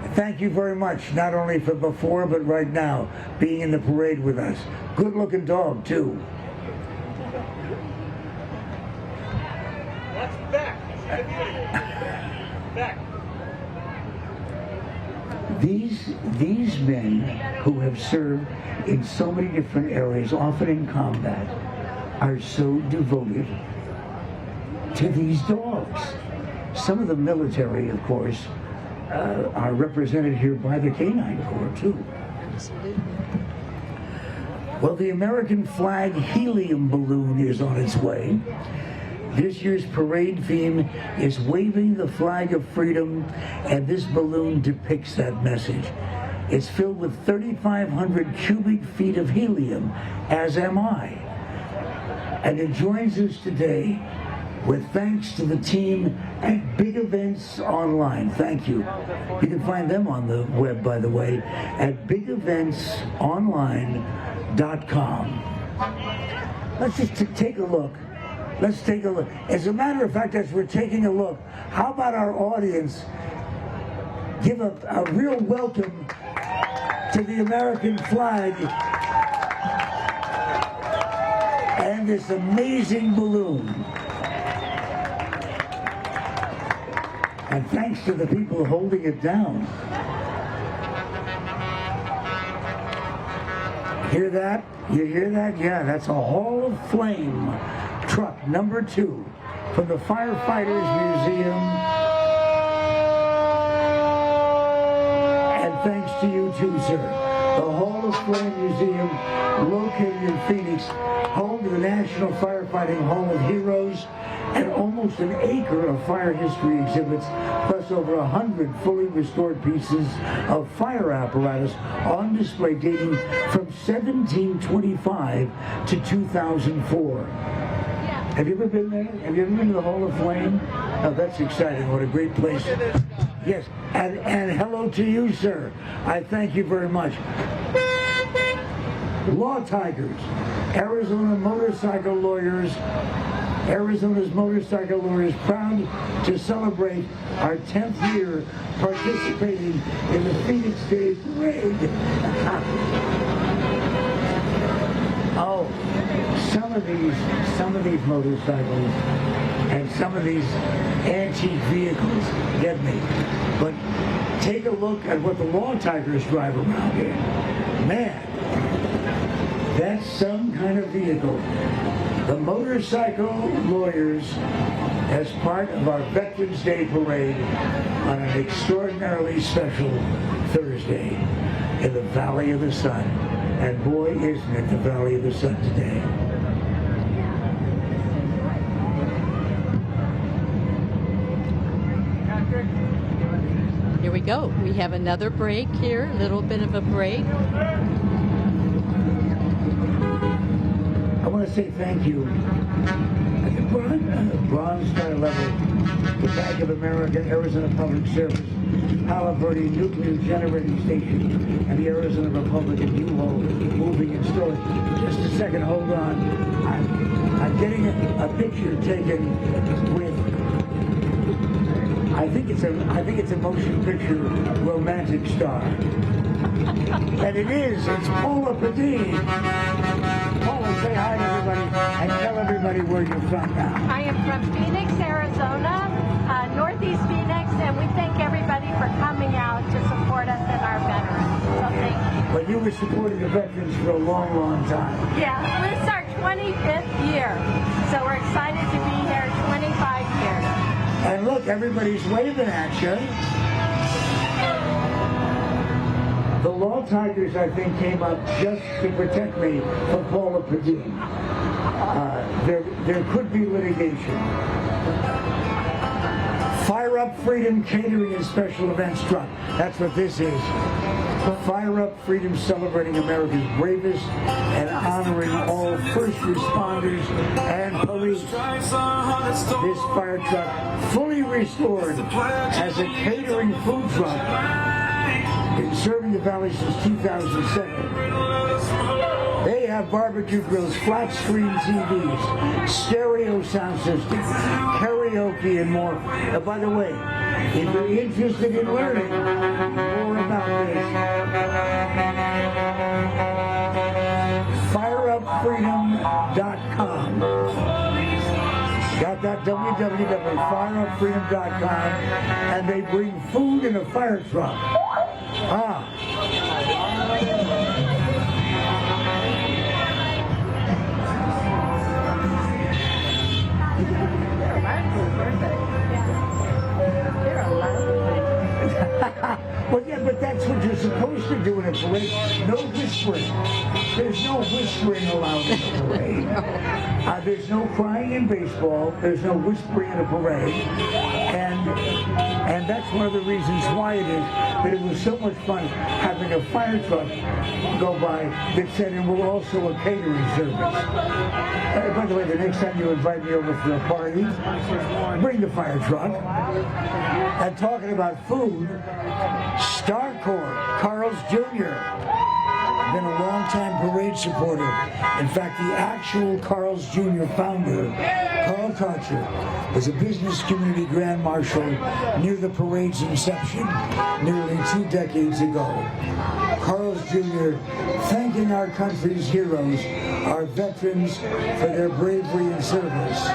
Speaker 1: thank you very much, not only for before, but right now, being in the parade with us. Good looking dog, too.
Speaker 5: That's back. Back.
Speaker 1: These men who have served in so many different areas, often in combat, are so devoted to these dogs. Some of the military, of course, are represented here by the Canine Corps, too. Well, the American flag helium balloon is on its way. This year's parade theme is waving the flag of freedom, and this balloon depicts that message. It's filled with 3,500 cubic feet of helium, as am I. And it joins us today with thanks to the team at Big Events Online. Thank you. You can find them on the web, by the way, at bigeventsonline.com. Let's just take a look. Let's take a look. As a matter of fact, as we're taking a look, how about our audience give a real welcome to the American flag and this amazing balloon. And thanks to the people holding it down. Hear that? You hear that? Yeah, that's a Hall of Flame truck number 2 from the Firefighters Museum. And thanks to you too, sir. The Hall of Flame Museum, located in Phoenix, home to the National Firefighting Hall of Heroes, and almost an acre of fire history exhibits, plus over 100 fully restored pieces of fire apparatus on display dating from 1725 to 2004. Have you ever been there? Have you ever been to the Hall of Flame? Oh, that's exciting. What a great place. Yes, and hello to you, sir. I thank you very much. Law Tigers, Arizona motorcycle lawyers. Arizona's motorcycle lawyers proud to celebrate our 10th year participating in the Phoenix Day Parade. Oh, some of these motorcycles and some of these antique vehicles get me. But take a look at what the Law Tigers drive around here. Man, that's some kind of vehicle. The motorcycle lawyers, as part of our Veterans Day Parade on an extraordinarily special Thursday in the Valley of the Sun. And boy, isn't it the Valley of the Sun today.
Speaker 2: Here we go. We have another break here, a little bit of a break.
Speaker 1: I want to say thank you at the Bronze Star level to Bank of America, Arizona Public Service, Palo Verde Nuclear Generating Station, and the Arizona Republican U-Haul Moving and Storage. Just a second, hold on. I'm getting a picture taken with, I think it's a motion picture romantic star. And it is, it's Paula Padine. Paula, say hi to everybody and tell everybody where you're from now.
Speaker 6: I am from Phoenix, Arizona, Northeast Phoenix, and we thank everybody for coming out to support us and our veterans. So thank you.
Speaker 1: But you were supporting the veterans for a long, long time.
Speaker 6: Yeah, this is our 25th year, so we're excited to be here 25 years.
Speaker 1: And look, everybody's waving at you. The Law Tigers, I think, came up just to protect me from Paula Padine. There could be litigation. Fire Up Freedom Catering and Special Events Truck. That's what this is. Fire Up Freedom, celebrating America's bravest and honoring all first responders and police. This fire truck, fully restored as a catering food truck, been serving the Valley since 2007. They have barbecue grills, flat screen TVs, stereo sound system, karaoke, and more. By the way, if you're interested in learning, FireUpFreedom.com. Got that? www.fireupfreedom.com. And they bring food in a fire truck. Ah. Well, yeah, but that's what you're supposed to do in a parade. No whispering. There's no whispering allowed in a parade. There's no crying in baseball. There's no whispering in a parade. And that's one of the reasons why it is that it was so much fun having a fire truck go by that said it will also a catering service. By the way, the next time you invite me over for a party, bring the fire truck. And talking about food, StarCorps, Carl's Jr., been a long-time parade supporter. In fact, the actual Carl's Jr. founder, Carl Karcher, was a business community grand marshal near the parade's inception nearly 2 decades ago. Carl's Jr. thanking our country's heroes, our veterans, for their bravery and service.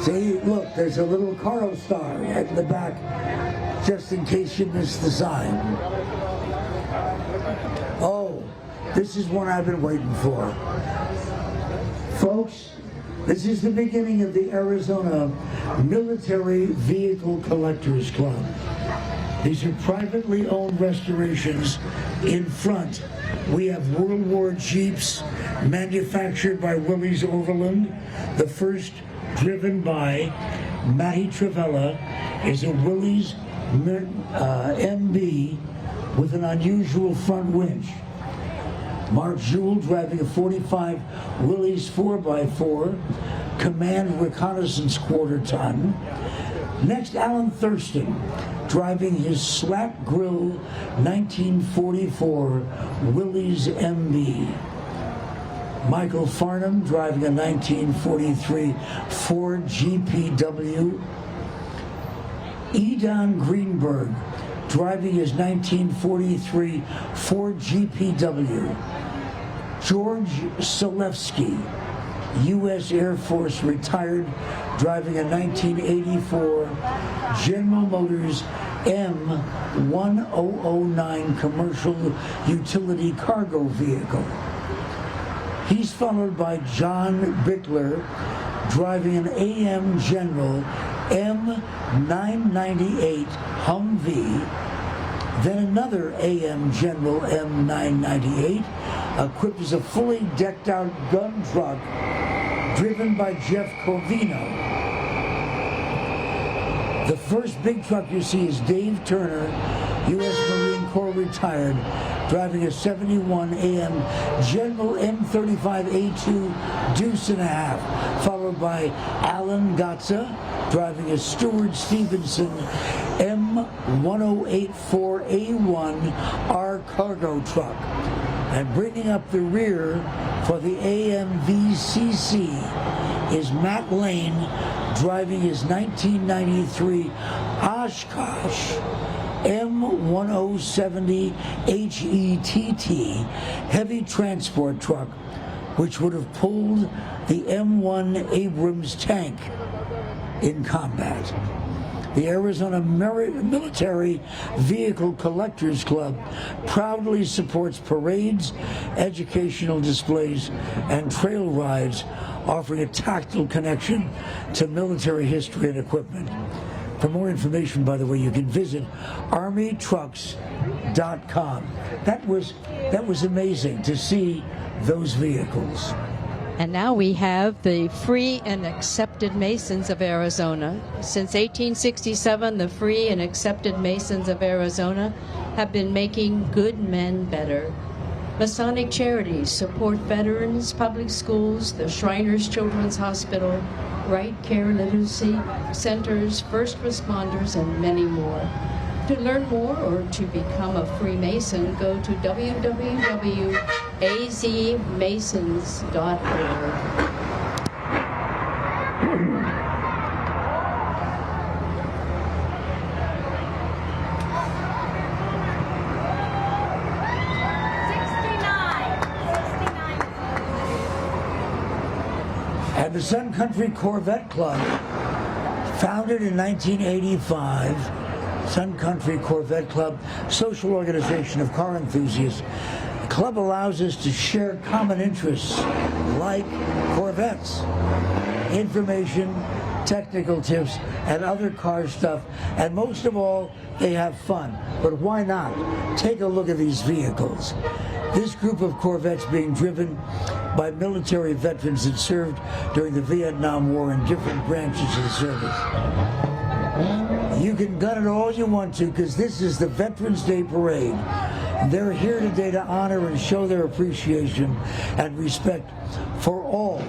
Speaker 1: See, look, there's a little Carl star right in the back, just in case you missed the sign. Oh, this is one I've been waiting for. Folks, this is the beginning of the Arizona Military Vehicle Collectors Club. These are privately owned restorations. In front, we have World War Jeeps manufactured by Willys Overland. The first driven by Matty Travella is a Willys MB with an unusual front winch. Mark Jewell driving a 45 Willys 4x4 Command Reconnaissance Quarter Ton. Next, Alan Thurston driving his Slack Grill 1944 Willys MB. Michael Farnham driving a 1943 Ford GPW. Edon Greenberg driving his 1943 Ford GPW. George Selewski, U.S. Air Force retired, driving a 1984 General Motors M1009 commercial utility cargo vehicle. He's followed by John Bickler, driving an AM General M998 Humvee, then another AM General M998, equipped as a fully decked out gun truck, driven by Jeff Covino. The first big truck you see is Dave Turner, U.S. Marine Corps retired, driving a 71 AM General M35A2 Deuce and a Half, followed by Alan Gatza, driving a Stuart Stevenson M1084A1 R cargo truck. And bringing up the rear for the AMVCC is Matt Lane, driving his 1993 Oshkosh M1070 HETT heavy transport truck, which would have pulled the M1 Abrams tank in combat. The Arizona Military Vehicle Collectors Club proudly supports parades, educational displays, and trail rides, offering a tactile connection to military history and equipment. For more information, by the way, you can visit armytrucks.com. That was amazing to see those vehicles.
Speaker 2: And now we have the Free and Accepted Masons of Arizona. Since 1867, the Free and Accepted Masons of Arizona have been making good men better. Masonic charities support veterans, public schools, the Shriners Children's Hospital, Right Care Literacy Centers, first responders, and many more. To learn more or to become a Freemason, go to www.azmasons.org.
Speaker 1: The Sun Country Corvette Club, founded in 1985, Sun Country Corvette Club, social organization of car enthusiasts. The club allows us to share common interests like Corvettes, information, technical tips, and other car stuff. And most of all, they have fun. But why not? Take a look at these vehicles. This group of Corvettes being driven by military veterans that served during the Vietnam War in different branches of the service. You can gun it all you want to, because this is the Veterans Day Parade. They're here today to honor and show their appreciation and respect for all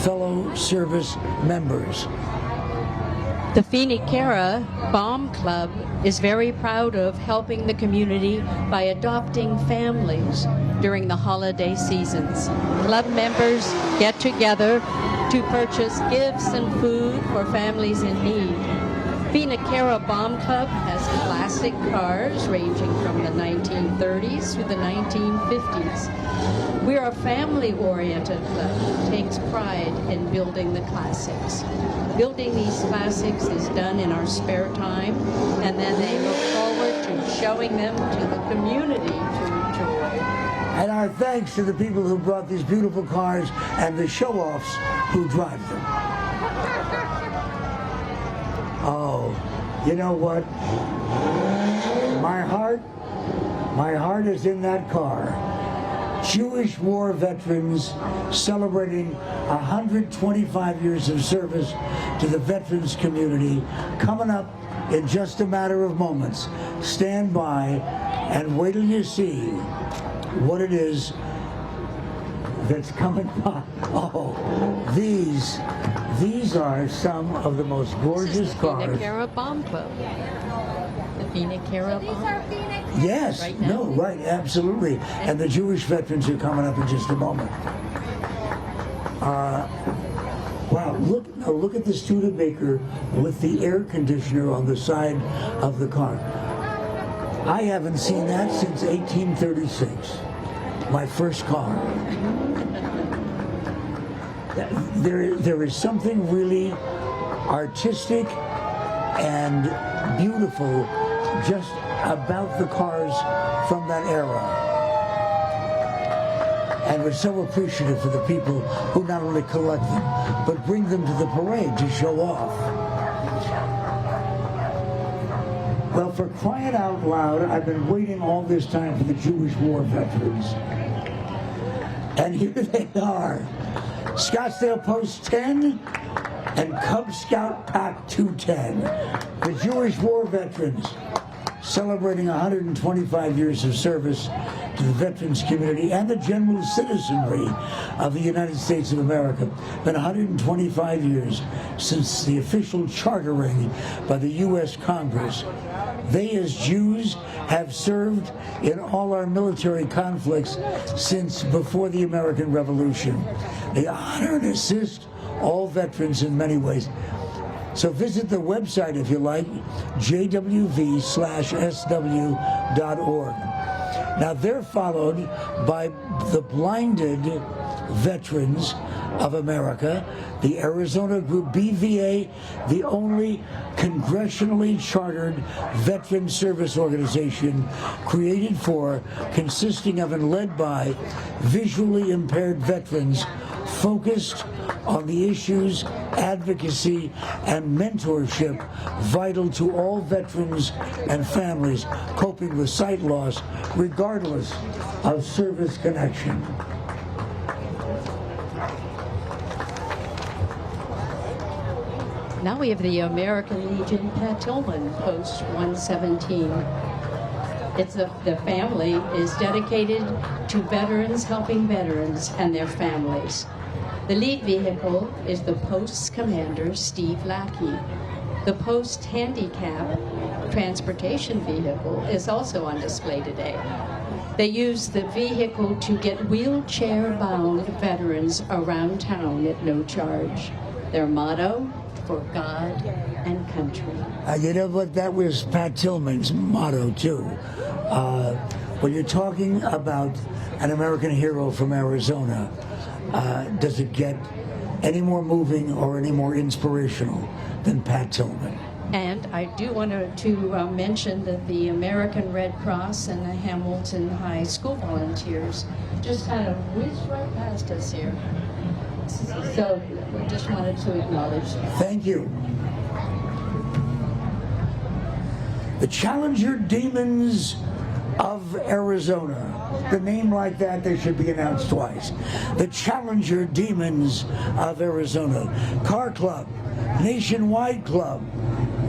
Speaker 1: fellow service members.
Speaker 2: The Phoenix Cara Bomb Club is very proud of helping the community by adopting families during the holiday seasons. Club members get together to purchase gifts and food for families in need. Phoenix Cara Bomb Club has classic cars ranging from the 1930s to the 1950s. We're a family-oriented club that takes pride in building the classics. Building these classics is done in our spare time, and then they look forward to showing them to the community to enjoy.
Speaker 1: And our thanks to the people who brought these beautiful cars and the show-offs who drive them. Oh, you know what? My heart is in that car. Jewish war veterans celebrating 125 years of service to the veterans community, coming up in just a matter of moments. Stand by and wait till you see what it is that's coming by. Oh, these are some of the most gorgeous cars.
Speaker 2: Phoenix Cara Bomb Club. The Phoenix Cara Bomb Club.
Speaker 1: Yes,
Speaker 2: right now.
Speaker 1: no, right, absolutely. And the Jewish veterans are coming up in just a moment. Wow, look at the Studebaker with the air conditioner on the side of the car. I haven't seen that since 1836, my first car. There is something really artistic and beautiful just about the cars from that era. And we're so appreciative for the people who not only collect them, but bring them to the parade to show off. Well, for crying out loud, I've been waiting all this time for the Jewish war veterans. And here they are. Scottsdale Post 10 and Cub Scout Pack 210. The Jewish war veterans celebrating 125 years of service to the veterans community and the general citizenry of the United States of America. Been 125 years since the official chartering by the U.S. Congress. They, as Jews, have served in all our military conflicts since before the American Revolution. They honor and assist all veterans in many ways. So visit the website if you like, jwv/sw.org. Now they're followed by the Blinded Veterans of America, the Arizona group BVA, the only congressionally chartered veteran service organization created for, consisting of and led by visually impaired veterans, focused on the issues, advocacy, and mentorship vital to all veterans and families coping with sight loss, regardless of service connection.
Speaker 2: Now we have the American Legion Pat Tillman, Post 117. The family is dedicated to veterans helping veterans and their families. The lead vehicle is the Post's commander, Steve Lackey. The Post handicap transportation vehicle is also on display today. They use the vehicle to get wheelchair-bound veterans around town at no charge. Their motto, for God and country.
Speaker 1: You know what? That was Pat Tillman's motto, too. When you're talking about an American hero from Arizona, does it get any more moving or any more inspirational than Pat Tillman?
Speaker 2: And I do want to mention that the American Red Cross and the Hamilton High School volunteers just kind of whizzed right past us here. So we just wanted to acknowledge that.
Speaker 1: Thank you. The Challenger Demons of Arizona. The name like that, they should be announced twice. The Challenger Demons of Arizona. Car Club, nationwide club,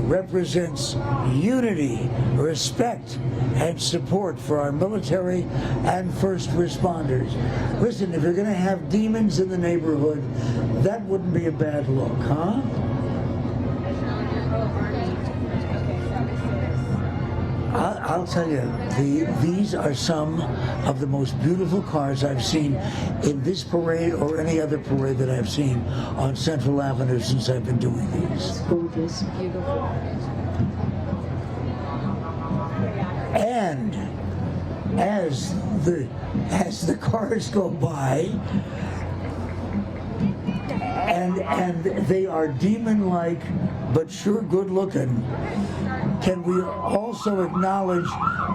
Speaker 1: represents unity, respect, and support for our military and first responders. Listen, if you're going to have demons in the neighborhood, that wouldn't be a bad look, huh? I'll tell you, these are some of the most beautiful cars I've seen in this parade or any other parade that I've seen on Central Avenue since I've been doing these.
Speaker 2: Gorgeous, beautiful.
Speaker 1: And as the cars go by, and they are demon-like, but sure good-looking, can we also acknowledge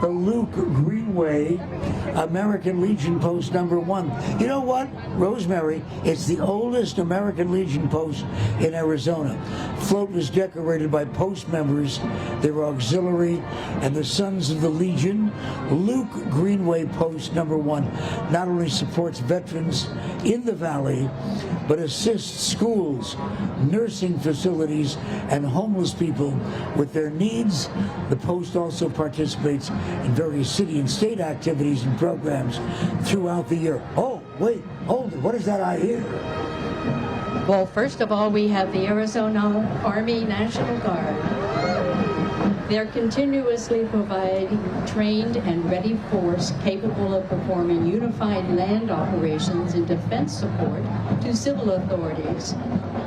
Speaker 1: the Luke Greenway American Legion Post #1? You know what, Rosemary? It's the oldest American Legion post in Arizona. Float was decorated by post members, their auxiliary, and the Sons of the Legion. Luke Greenway Post #1 not only supports veterans in the valley, but assists schools, nursing facilities, and homeless people with their needs. The Post also participates in various city and state activities and programs throughout the year. Oh, wait, hold it. What is that I hear?
Speaker 2: Well, first of all, we have the Arizona Army National Guard. They're continuously providing trained and ready force capable of performing unified land operations and defense support to civil authorities.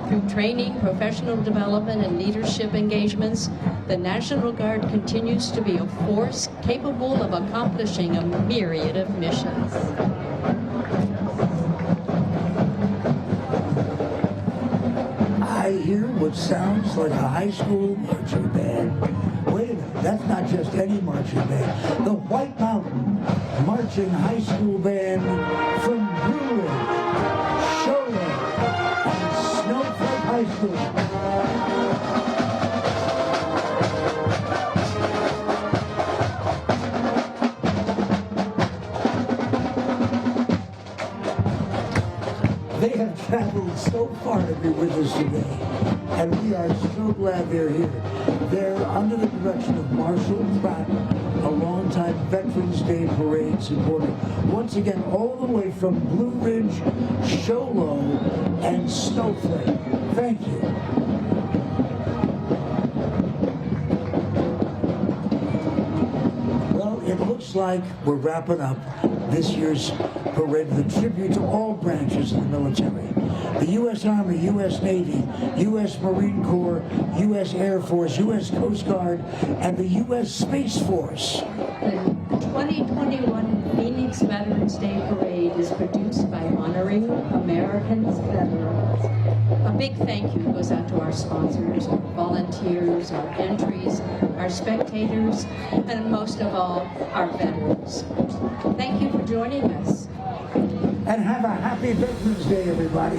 Speaker 2: Through training, professional development, and leadership engagements, the National Guard continues to be a force capable of accomplishing a myriad of missions.
Speaker 1: I hear what sounds like a high school marching band. Wait a minute, that's not just any marching band. The White Mountain Marching High School Band from Blue Ridge, Shoreland, and Snowflake High School. They have traveled so far to be with us today, and we are so glad they're here. They're under the direction of Marshall Pratt, a longtime Veterans Day Parade supporter. Once again, all the way from Blue Ridge, Show Low, and Snowflake. Thank you. Well, it looks like we're wrapping up this year's parade with a tribute to all branches of the military. The U.S. Army, U.S. Navy, U.S. Marine Corps, U.S. Air Force, U.S. Coast Guard, and the U.S. Space Force.
Speaker 2: The 2021 Phoenix Veterans Day Parade is produced by Honoring Americans Veterans. A big thank you goes out to our sponsors, our volunteers, our entries, our spectators, and most of all, our veterans. Thank you for joining us.
Speaker 1: And have a happy Veterans Day, everybody.